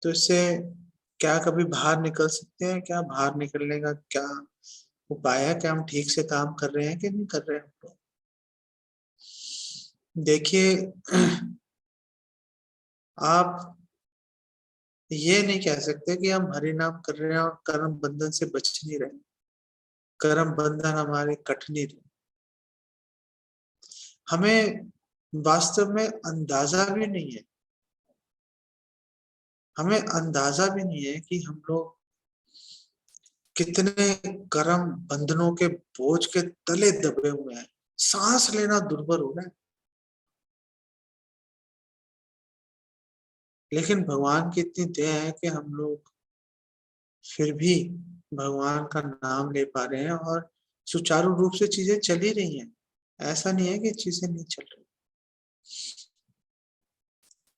तो इससे क्या कभी बाहर निकल सकते हैं? क्या बाहर निकलने का क्या उपाय है? क्या हम ठीक से काम कर रहे हैं कि नहीं कर रहे हैं हम लोग? देखिए आप ये नहीं कह सकते कि हम हरि नाम कर रहे हैं और कर्म बंधन से बच नहीं रहे। कर्म बंधन हमारे कट नहीं रहे। हमें वास्तव में अंदाजा भी नहीं है, हमें अंदाजा भी नहीं है कि हम लोग कितने कर्म बंधनों के बोझ के तले दबे हुए हैं। सांस लेना दुर्भर हो रहा है, लेकिन भगवान की इतनी दया है कि हम लोग फिर भी भगवान का नाम ले पा रहे हैं और सुचारू रूप से चीजें चल ही रही हैं। ऐसा नहीं है कि चीजें नहीं चल रही।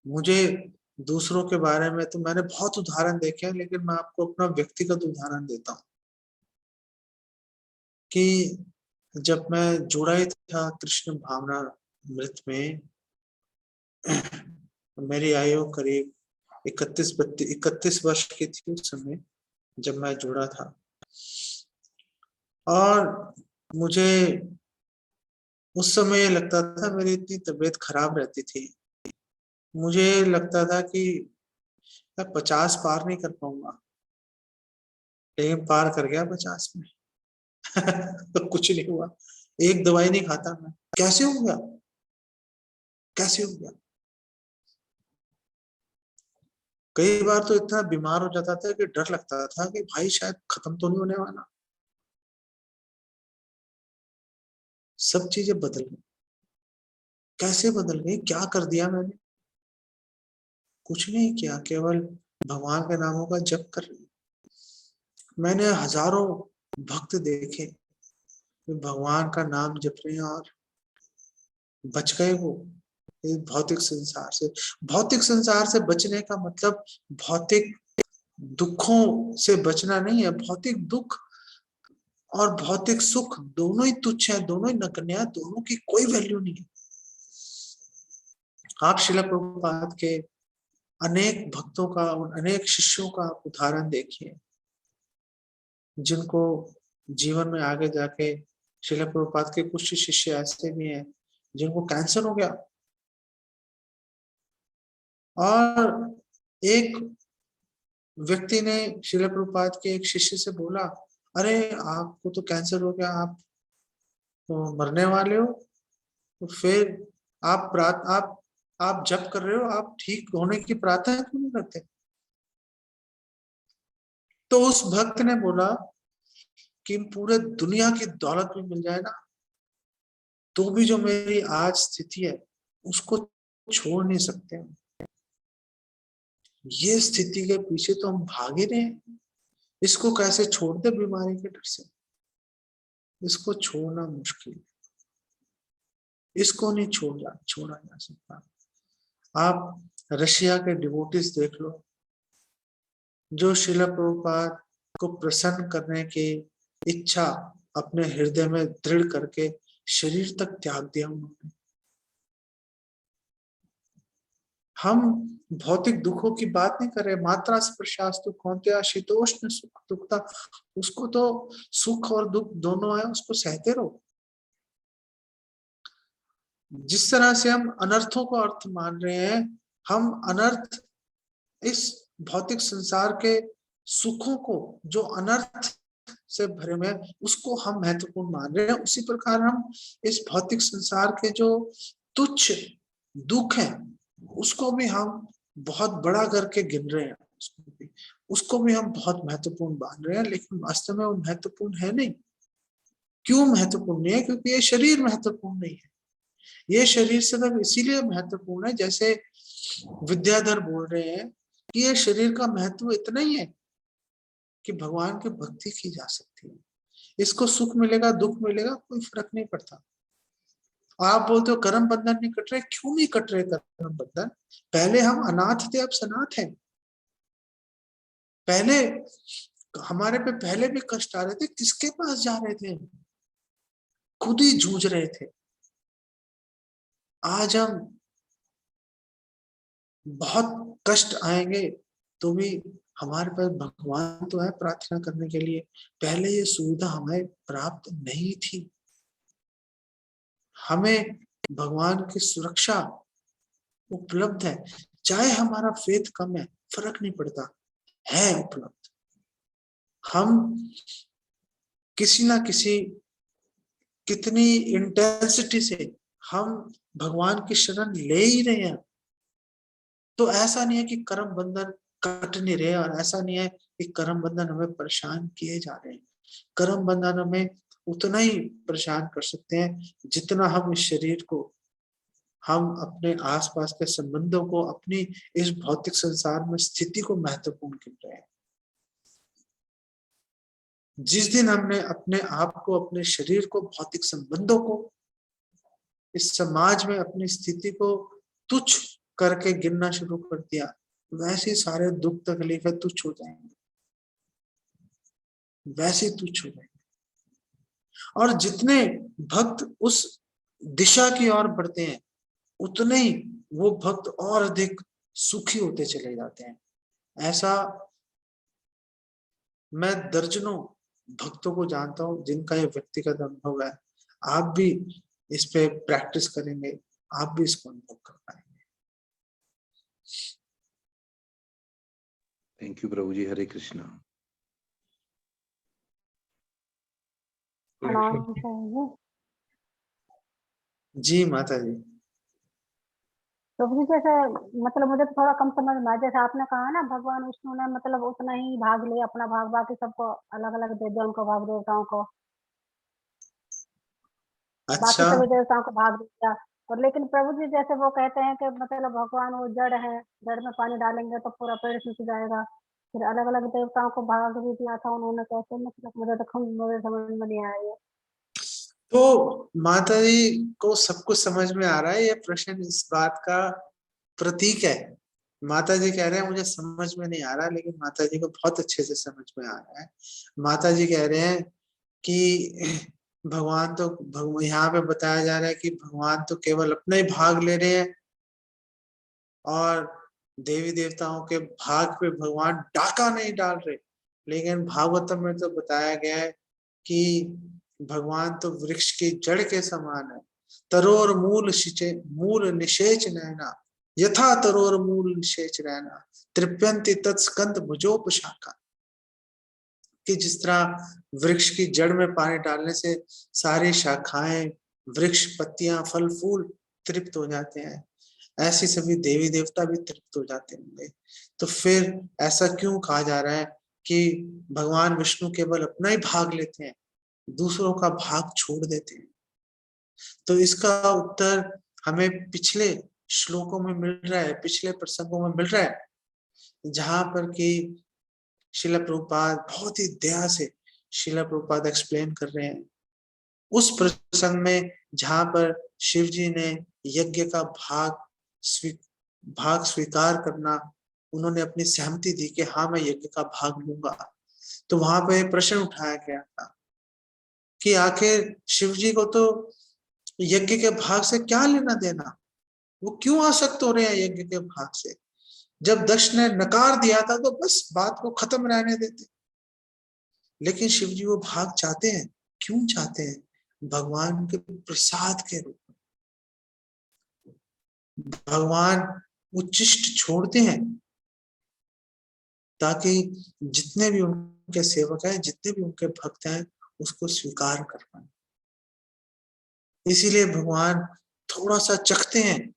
मुझे दूसरों के बारे में तो मैंने बहुत उदाहरण देखे हैं, लेकिन मैं आपको अपना व्यक्तिगत उदाहरण देता हूँ कि जब मैं जुड़ा ही था कृष्ण भावना मृत में, मेरी आयु करीब 31 वर्ष की थी उस समय जब मैं जुड़ा था। और मुझे उस समय ये लगता था, मेरी इतनी तबीयत खराब रहती थी, मुझे लगता था कि मैं 50 पार नहीं कर पाऊंगा, लेकिन पार कर गया 50 में। तो कुछ नहीं हुआ, एक दवाई नहीं खाता मैं। कैसे हो गया, कैसे हो गया? कई बार तो इतना बीमार हो जाता था कि डर लगता था कि भाई शायद खत्म तो नहीं होने वाला। सब चीजें बदल गई। कैसे बदल गई, क्या कर दिया मैंने? कुछ नहीं किया, केवल भगवान के नामों का जप कर रही। मैंने हजारों भक्त देखे भगवान का नाम जप रहे हैं और बच गए वो इस भौतिक संसार से। भौतिक संसार से बचने का मतलब भौतिक दुखों से बचना नहीं है। भौतिक दुख और भौतिक सुख दोनों ही तुच्छ है, दोनों ही नगण्य है, दोनों की कोई वैल्यू नहीं है। आप श्रील प्रभुपाद के अनेक भक्तों का, अनेक शिष्यों का उदाहरण देखिए, जिनको जीवन में आगे जाके श्रील प्रभुपाद के कुछ शिष्य ऐसे भी हैं जिनको कैंसर हो गया, और एक व्यक्ति ने श्रील प्रभुपाद के एक शिष्य से बोला, अरे आपको तो कैंसर हो गया, आप तो मरने वाले हो, तो फिर आप जप कर रहे हो, आप ठीक होने की प्रार्थना क्यों नहीं करते? तो उस भक्त ने बोला कि पूरे दुनिया की दौलत भी मिल जाए ना, तो भी जो मेरी आज स्थिति है उसको छोड़ नहीं सकते। ये स्थिति के पीछे तो हम भाग ही रहे हैं, इसको कैसे छोड़ दे बीमारी के डर से? इसको छोड़ना मुश्किल है, इसको नहीं छोड़ा जा सकता। आप रशिया के डिवोटीज देख लो, जो श्रील प्रभुपाद को प्रसन्न करने की इच्छा अपने हृदय में दृढ़ करके शरीर तक त्याग दिया उन्होंने। हम भौतिक दुखों की बात नहीं कर रहे, मात्रा स्पर्शास्तु कौन्तेय शीतोष्ण सुख दुखता, उसको तो सुख और दुख दोनों है, उसको सहते रहो। जिस तरह से हम अनर्थों को अर्थ मान रहे हैं, हम अनर्थ इस भौतिक संसार के सुखों को जो अनर्थ से भरे में उसको हम महत्वपूर्ण मान रहे हैं, उसी प्रकार हम इस भौतिक संसार के जो तुच्छ दुख हैं उसको भी हम बहुत बड़ा करके गिन रहे हैं, उसको भी हम बहुत महत्वपूर्ण मान रहे हैं, लेकिन वास्तव में वो महत्वपूर्ण है नहीं। क्यों महत्वपूर्ण नहीं है? क्योंकि ये शरीर महत्वपूर्ण नहीं है। ये शरीर सिर्फ इसीलिए महत्वपूर्ण है, जैसे विद्याधर बोल रहे हैं कि ये शरीर का महत्व इतना ही है कि भगवान की भक्ति की जा सकती है। इसको सुख मिलेगा दुख मिलेगा कोई फर्क नहीं पड़ता। आप बोलते हो कर्म बंधन नहीं कट रहे, क्यों नहीं कट रहे कर्म बंधन? पहले हम अनाथ थे, अब सनाथ हैं। पहले हमारे पे पहले भी कष्ट आ रहे थे, किसके पास जा रहे थे? खुद ही जूझ रहे थे। आज हम बहुत कष्ट आएंगे तो भी हमारे पास भगवान तो है प्रार्थना करने के लिए। पहले ये सुविधा हमें प्राप्त नहीं थी। हमें भगवान की सुरक्षा उपलब्ध है, चाहे हमारा फेथ कम है फर्क नहीं पड़ता, है उपलब्ध। हम किसी ना किसी कितनी इंटेंसिटी से हम भगवान की शरण ले ही रहे हैं। तो ऐसा नहीं है कि कर्म बंधन कट नहीं रहे, और ऐसा नहीं है कि कर्म बंधन हमें परेशान किए जा रहे हैं। कर्म बंधन हमें उतना ही परेशान कर सकते हैं जितना हम इस शरीर को, हम अपने आसपास के संबंधों को, अपनी इस भौतिक संसार में स्थिति को महत्वपूर्ण गिन रहे हैं। जिस दिन हमने अपने आप को, अपने शरीर को, भौतिक संबंधों को, इस समाज में अपनी स्थिति को तुच्छ करके गिनना शुरू कर दिया, वैसे ही सारे दुख तकलीफें तुच्छ हो जाएंगे, वैसे ही तुच्छ हो जाएंगे। और जितने भक्त उस दिशा की ओर बढ़ते हैं, उतने ही वो भक्त और अधिक सुखी होते चले जाते हैं। ऐसा मैं दर्जनों भक्तों को जानता हूं जिनका ये व्यक्तिगत अनुभव है। आप भी इस पे प्रैक्टिस करेंगे, आप भी इसको अनुभव कर पाएंगे। थैंक यू प्रभु जी। हरे कृष्णा। जी माता जी। प्रभु जी जैसे मतलब मुझे तो थोड़ा कम समझ में आया, जैसे आपने कहा ना भगवान विष्णु ने मतलब उतना ही भाग लिया, अपना भाग बाकी सबको अलग अलग दे दिया, उनको भाग देवताओं को, बाकी अच्छा, सभी देवताओं को भाग दिया। और लेकिन प्रभु जी जैसे वो कहते हैं कि मतलब भगवान वो जड़ है, जड़ में पानी डालेंगे तो पूरा पेड़ सूख जाएगा, फिर अलग अलग देवताओं को भाग भी दिया था उन्होंने, कैसे मतलब मुझे समझ में नहीं आया ये। तो माता जी को सब कुछ समझ में आ रहा है। ये प्रश्न इस बात का प्रतीक है। माता जी कह रहे हैं मुझे समझ में नहीं आ रहा, लेकिन माता जी को बहुत अच्छे से समझ में आ रहा है। माता जी कह रहे हैं कि भगवान तो यहाँ पे बताया जा रहा है कि भगवान तो केवल अपना ही भाग ले रहे हैं, और देवी देवताओं के भाग पे भगवान डाका नहीं डाल रहे। लेकिन भागवतम में तो बताया गया है कि भगवान तो वृक्ष की जड़ के समान है। तरोर मूल निषेच नैना, यथा तरोर मूल निषेच नैना, तृप्यंति तत्स्कंद भुजोपशाखा। कि जिस तरह वृक्ष की जड़ में पानी डालने से सारी शाखाएं, वृक्ष, पत्तियां, फल फूल तृप्त हो जाते हैं, ऐसी सभी देवी देवता भी तृप्त हो जाते होंगे। तो फिर ऐसा क्यों कहा जा रहा है कि भगवान विष्णु केवल अपना ही भाग लेते हैं, दूसरों का भाग छोड़ देते हैं? तो इसका उत्तर हमें पिछले श्लोकों में मिल रहा है, पिछले प्रसंगों में मिल रहा है, जहां पर कि शिला प्रभुपाद बहुत ही दया से शिला प्रभुपाद एक्सप्लेन कर रहे हैं। उस प्रसंग में जहां पर शिव जी ने यज्ञ का भाग स्वीकार करना, उन्होंने अपनी सहमति दी कि हाँ मैं यज्ञ का भाग लूंगा। तो वहां पे प्रश्न उठाया गया था कि आखिर शिव जी को तो यज्ञ के भाग से क्या लेना देना, वो क्यों आसक्त हो रहे हैं यज्ञ के भाग से? जब दक्ष ने नकार दिया था तो बस बात को खत्म रहने देते। लेकिन शिव जी वो भाग चाहते हैं। क्यों चाहते हैं? भगवान के प्रसाद के रूप में। भगवान उच्चिष्ट छोड़ते हैं ताकि जितने भी उनके सेवक हैं, जितने भी उनके भक्त हैं, उसको स्वीकार कर पाए। इसीलिए भगवान थोड़ा सा चखते हैं,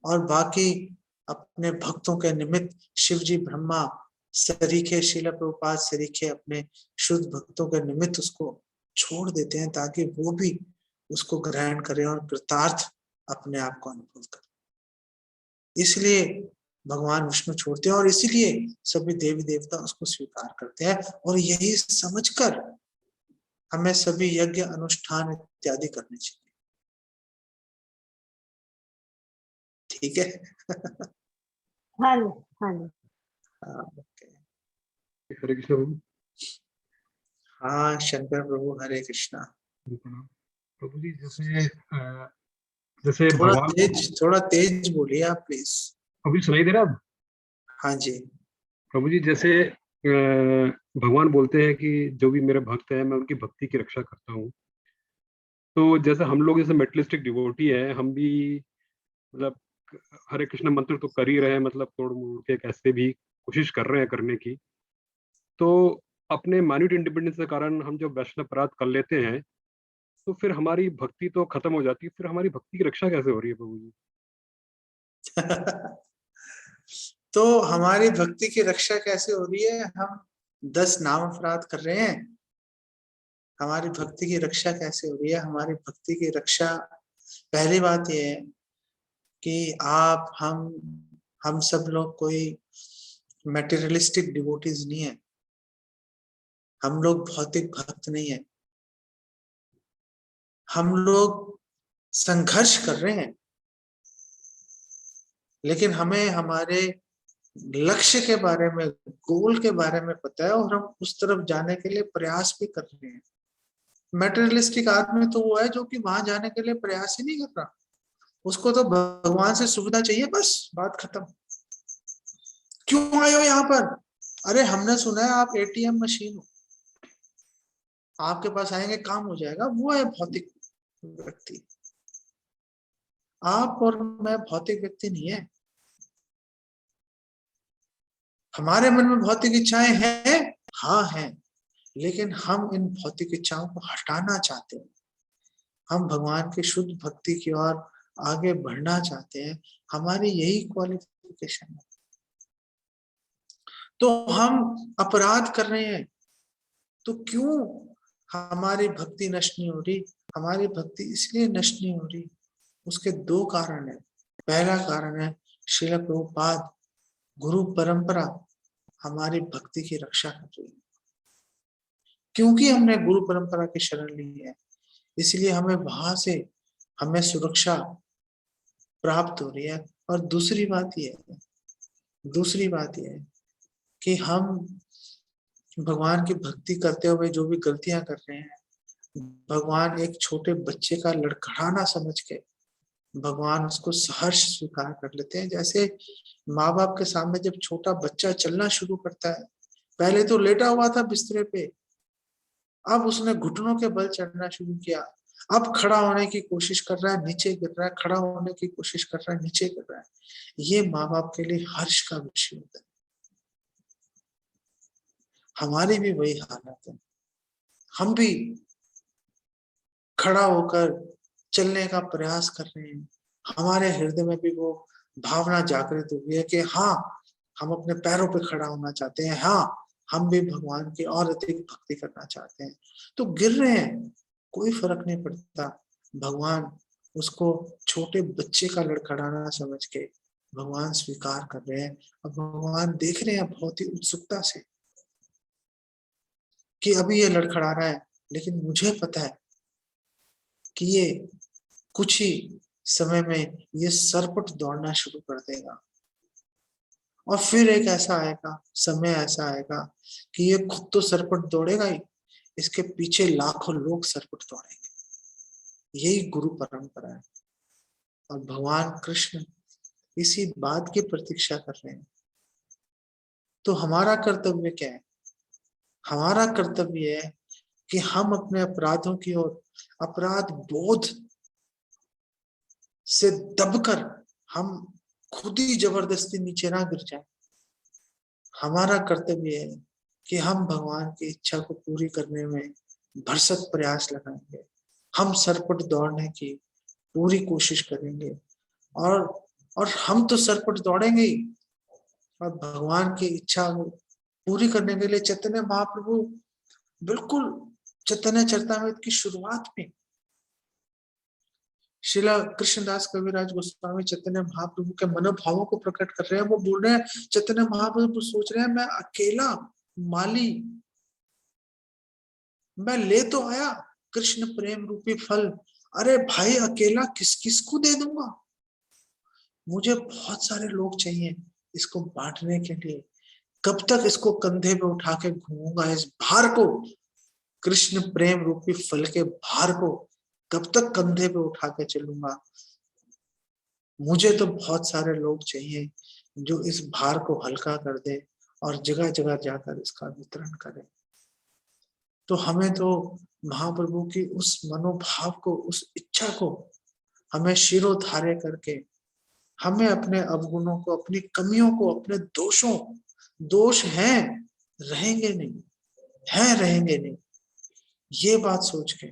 और बाकी अपने भक्तों के निमित्त शिव जी ब्रह्मा सरीखे, शिला प्रभुपाद सरीखे अपने शुद्ध भक्तों के निमित्त उसको छोड़ देते हैं ताकि वो भी उसको ग्रहण करें और कृतार्थ अपने आप को अनुभव करें। इसलिए भगवान विष्णु छोड़ते हैं, और इसीलिए सभी देवी देवता उसको स्वीकार करते हैं। और यही समझकर हमें सभी यज्ञ, अनुष्ठान इत्यादि करने चाहिए। ठीक है। हाँ जी, हाँ जी। ओके। हरे कृष्ण प्रभु। हाँ शंकर प्रभु, हरे कृष्णा। प्रभु जी जैसे भगवान थोड़ा तेज बोलिए आप प्लीज। अभी सुनाई दे रहा है? हाँ जी। प्रभु जी जैसे भगवान बोलते हैं कि जो भी मेरे भक्त है मैं उनकी भक्ति की रक्षा करता हूँ। तो जैसे हम लोग जैसे मेटलिस्टिक डिवोटी है, हम भी मतलब हरे कृष्ण मंत्र तो कर ही रहे हैं, मतलब तोड़ मोड़ के कैसे भी कोशिश कर रहे हैं करने की। तो अपने माइन्यूट इंडिपेंडेंस के कारण हम जो वैष्णव अपराध कर लेते हैं, तो फिर हमारी भक्ति तो खत्म हो जाती है, फिर हमारी भक्ति की रक्षा कैसे हो रही है प्रभु जी? तो हमारी भक्ति की रक्षा कैसे हो रही है? हम 10 नाम अपराध कर रहे हैं, हमारी भक्ति की रक्षा कैसे हो रही है? हमारी भक्ति की रक्षा, पहली बात यह है कि हम सब लोग कोई मटेरियलिस्टिक डिवोटीज नहीं है, हम लोग भौतिक भक्त नहीं है, हम लोग संघर्ष कर रहे हैं, लेकिन हमें हमारे लक्ष्य के बारे में, गोल के बारे में पता है और हम उस तरफ जाने के लिए प्रयास भी कर रहे हैं। मटेरियलिस्टिक आदमी तो वो है जो कि वहां जाने के लिए प्रयास ही नहीं कर रहा, उसको तो भगवान से सुविधा चाहिए, बस बात खत्म। क्यों आए हो यहाँ पर? अरे हमने सुना है आप एटीएम मशीन हो, आपके पास आएंगे काम हो जाएगा। वो है भौतिक व्यक्ति। आप और मैं भौतिक व्यक्ति नहीं है। हमारे मन में भौतिक इच्छाएं हैं, हाँ हैं, लेकिन हम इन भौतिक इच्छाओं को हटाना चाहते हैं, हम भगवान की शुद्ध भक्ति की ओर आगे बढ़ना चाहते हैं, हमारी यही क्वालिफिकेशन है। तो हम अपराध कर रहे हैं, तो क्यों हमारी भक्ति नष्ट नहीं हो रही? हमारी भक्ति इसलिए नष्ट नहीं हो रही, उसके 2 कारण है। पहला कारण है श्रील प्रभुपाद गुरु परंपरा हमारी भक्ति की रक्षा कर रही है, क्योंकि हमने गुरु परंपरा की शरण ली है, इसलिए हमें वहां से हमें सुरक्षा प्राप्त हो रही है। और दूसरी बात यह है कि हम भगवान की भक्ति करते हुए जो भी गलतियां कर रहे हैं, भगवान एक छोटे बच्चे का लड़खड़ाना समझ के भगवान उसको सहर्ष स्वीकार कर लेते हैं। जैसे माँ बाप के सामने जब छोटा बच्चा चलना शुरू करता है, पहले तो लेटा हुआ था बिस्तरे पे, अब उसने घुटनों के बल चढ़ना शुरू किया, अब खड़ा होने की कोशिश कर रहा है, नीचे गिर रहा है, खड़ा होने की कोशिश कर रहा है, नीचे गिर रहा है। ये माँ बाप के लिए हर्ष का विषय होता है। हमारी भी वही हालत है, हम भी खड़ा होकर चलने का प्रयास कर रहे हैं, हमारे हृदय में भी वो भावना जागृत हुई है कि हाँ हम अपने पैरों पे खड़ा होना चाहते हैं, हाँ हम भी भगवान की और अधिक भक्ति करना चाहते हैं। तो गिर रहे हैं, कोई फर्क नहीं पड़ता, भगवान उसको छोटे बच्चे का लड़खड़ाना समझ के भगवान स्वीकार कर रहे हैं। और भगवान देख रहे हैं बहुत ही उत्सुकता से कि अभी ये लड़खड़ा रहा है, लेकिन मुझे पता है कि ये कुछ ही समय में ये सरपट दौड़ना शुरू कर देगा, और फिर एक ऐसा आएगा, समय ऐसा आएगा कि ये खुद तो सरपट दौड़ेगा ही, इसके पीछे लाखों लोग सरपट दौड़ेंगे। यही गुरु परंपरा है, और भगवान कृष्ण इसी बात की प्रतीक्षा कर रहे हैं। तो हमारा कर्तव्य क्या है? हमारा कर्तव्य है कि हम अपने अपराधों की ओर, अपराध बोध से दबकर हम खुद ही जबरदस्ती नीचे ना गिर जाए। हमारा कर्तव्य है कि हम भगवान की इच्छा को पूरी करने में भरसक प्रयास लगाएंगे, हम सरपट दौड़ने की पूरी कोशिश करेंगे, और हम तो सरपट दौड़ेंगे ही, और भगवान की इच्छा को पूरी करने के लिए चैतन्य महाप्रभु बिल्कुल चैतन्य चरितामृत की शुरुआत में श्रीला कृष्णदास कविराज गोस्वामी चैतन्य महाप्रभु के मनोभावों को प्रकट कर रहे हैं। वो बोल रहे हैं, चैतन्य महाप्रभु सोच रहे हैं मैं अकेला माली, मैं ले तो आया कृष्ण प्रेम रूपी फल, अरे भाई अकेला किस किस को दे दूंगा, मुझे बहुत सारे लोग चाहिए इसको बांटने के लिए। कब तक इसको कंधे पे उठा के घूमूंगा, इस भार को, कृष्ण प्रेम रूपी फल के भार को कब तक कंधे पे उठा के चलूंगा। मुझे तो बहुत सारे लोग चाहिए जो इस भार को हल्का कर दे और जगह जगह जाकर इसका वितरण करे। तो हमें तो महाप्रभु की उस मनोभाव को, उस इच्छा को हमें शिरोधार्य करके, हमें अपने अवगुणों को, अपनी कमियों को, अपने दोष हैं रहेंगे नहीं, है रहेंगे नहीं। ये बात सोच के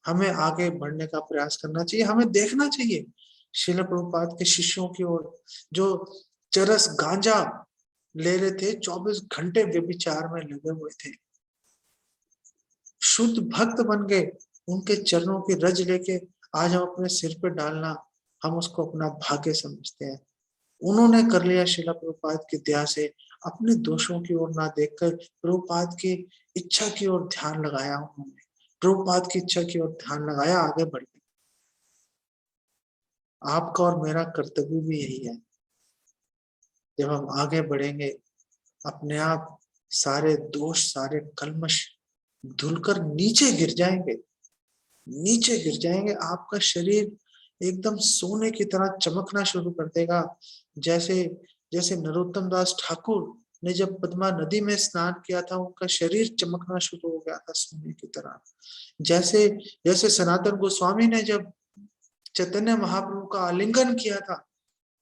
हमें आगे बढ़ने का प्रयास करना चाहिए। हमें देखना चाहिए श्रील प्रभुपाद के शिष्यों की ओर, जो चरस गांजा ले रहे थे, 24 घंटे व्यभिचार में लगे हुए थे, शुद्ध भक्त बन गए, उनके चरणों की रज लेके आज हम अपने सिर पे डालना, हम उसको अपना भाग्य समझते हैं। उन्होंने कर लिया श्रील प्रभुपाद की दया से, अपने दोषों की ओर ना देखकर प्रभुपाद की इच्छा की ओर ध्यान लगाया, उन्होंने प्रभुपाद की इच्छा की ओर ध्यान लगाया, आगे बढ़ गए। आपका और मेरा कर्तव्य भी यही है। जब हम आगे बढ़ेंगे, अपने आप सारे दोष, सारे कल्मश धुलकर नीचे गिर जाएंगे, नीचे गिर जाएंगे। आपका शरीर एकदम सोने की तरह चमकना शुरू कर देगा। जैसे जैसे नरोत्तम दास ठाकुर ने जब पद्मा नदी में स्नान किया था, उनका शरीर चमकना शुरू हो गया था सोने की तरह। जैसे जैसे सनातन गोस्वामी ने जब चैतन्य महाप्रभु का आलिंगन किया था,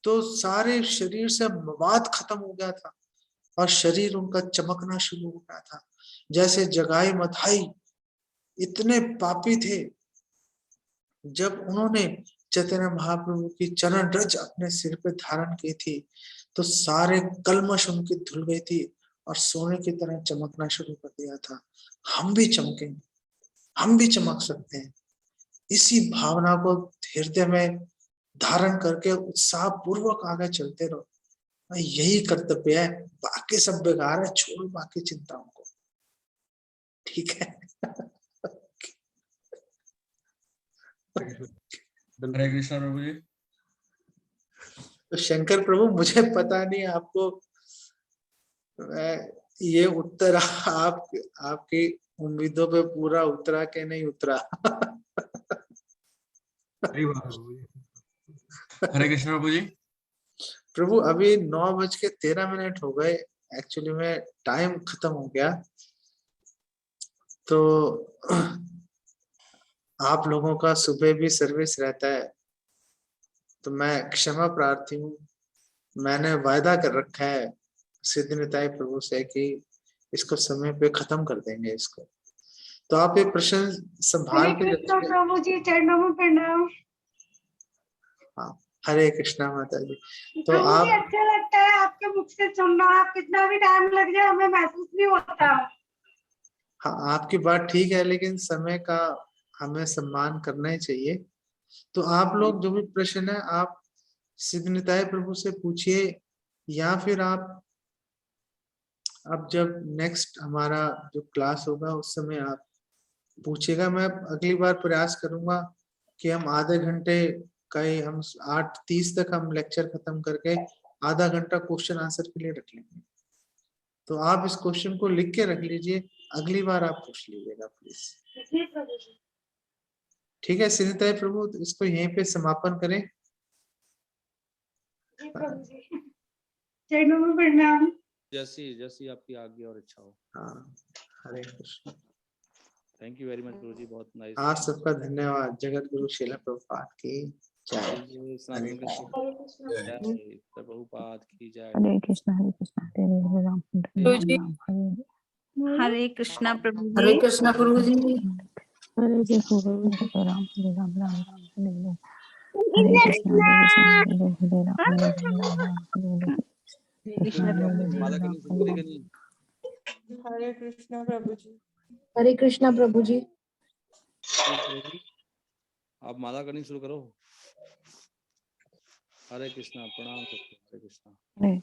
तो सारे शरीर से मवाद खत्म हो गया था और शरीर उनका चमकना शुरू हो गया था। जैसे जगाई मथाई इतने पापी थे, जब उन्होंने चैतन्य महाप्रभु की चरण रज अपने सिर पे धारण की थी, तो सारे कलमश उनकी धुल गई थी और सोने की तरह चमकना शुरू कर दिया था। हम भी चमकेंगे, हम भी चमक सकते हैं। इसी भावना को हृदय में धारण करके उत्साह पूर्वक आगे चलते रहो। यही कर्तव्य है, बाकी सब बेकार है, छोड़ो बाकी चिंताओं को। ठीक है। हरे कृष्णा प्रभु जी। तो शंकर प्रभु, मुझे पता नहीं आपको ये उत्तर आपकी उम्मीदों पे पूरा उतरा के नहीं उतरा। सही बात है प्रभु जी। हरे कृष्णा प्रभु जी। प्रभु अभी 9:13 हो गए, एक्चुअली में टाइम खत्म हो गया, तो आप लोगों का सुबह भी सर्विस रहता है, तो मैं क्षमा प्रार्थी हूँ। मैंने वायदा कर रखा है सिद्ध निताई प्रभु से कि इसको समय पे खत्म कर देंगे इसको। तो आप ये प्रश्न संभाल के रखिए। प्रभु जी, चरणों में प्रणाम। हाँ, हरे कृष्णा माता जी। तो प्रभु जी, आप, अच्छा लगता है आपके मुख से सुनना। आप कितना भी टाइम लग जाए हमें महसूस नहीं होता। हाँ, आपकी बात ठीक है, लेकिन समय का हमें सम्मान करना ही चाहिए। तो आप लोग जो भी प्रश्न है, आप सिद्ध निताई प्रभु से पूछिए, या फिर आप अब जब नेक्स्ट हमारा जो क्लास होगा उस समय आप पूछिएगा। मैं अगली बार प्रयास करूंगा कि हम आधे घंटे का ही, हम 8:30 तक हम लेक्चर खत्म करके आधा घंटा क्वेश्चन आंसर के लिए रख लेंगे। तो आप इस क्वेश्चन को लिख के रख लीजिए, अगली बार आप पूछ लीजिएगा प्लीज। ठीक है सिद्धिताई प्रभु, तो इसको यहीं पे समापन करें। चरणों में प्रणाम। जैसी जैसी आपकी आज्ञा और इच्छा हो। हाँ, Hare Krishna. Thank you very much प्रभु जी, बहुत नाइस। आप सबका धन्यवाद। जगत गुरु श्रील प्रभुपाद की जय। सनातन के जय, प्रभुपाद की जय। हरे कृष्णा हरे कृष्णा हरे राम प्रभु जी। हरे कृष्णा प्रभु जी। हरे कृष्णा प्रभु जी। हरे कृष्णा हरे राम राम राम हरे हरे कृष्णा हरे राम हरे कृष्णा माला करनी शुरू करें कि नहीं? हरे कृष्णा प्रभु जी। हरे कृष्णा प्रभु जी। आप माला करनी शुरू करो। हरे कृष्णा, प्रणाम करते, हरे कृष्णा।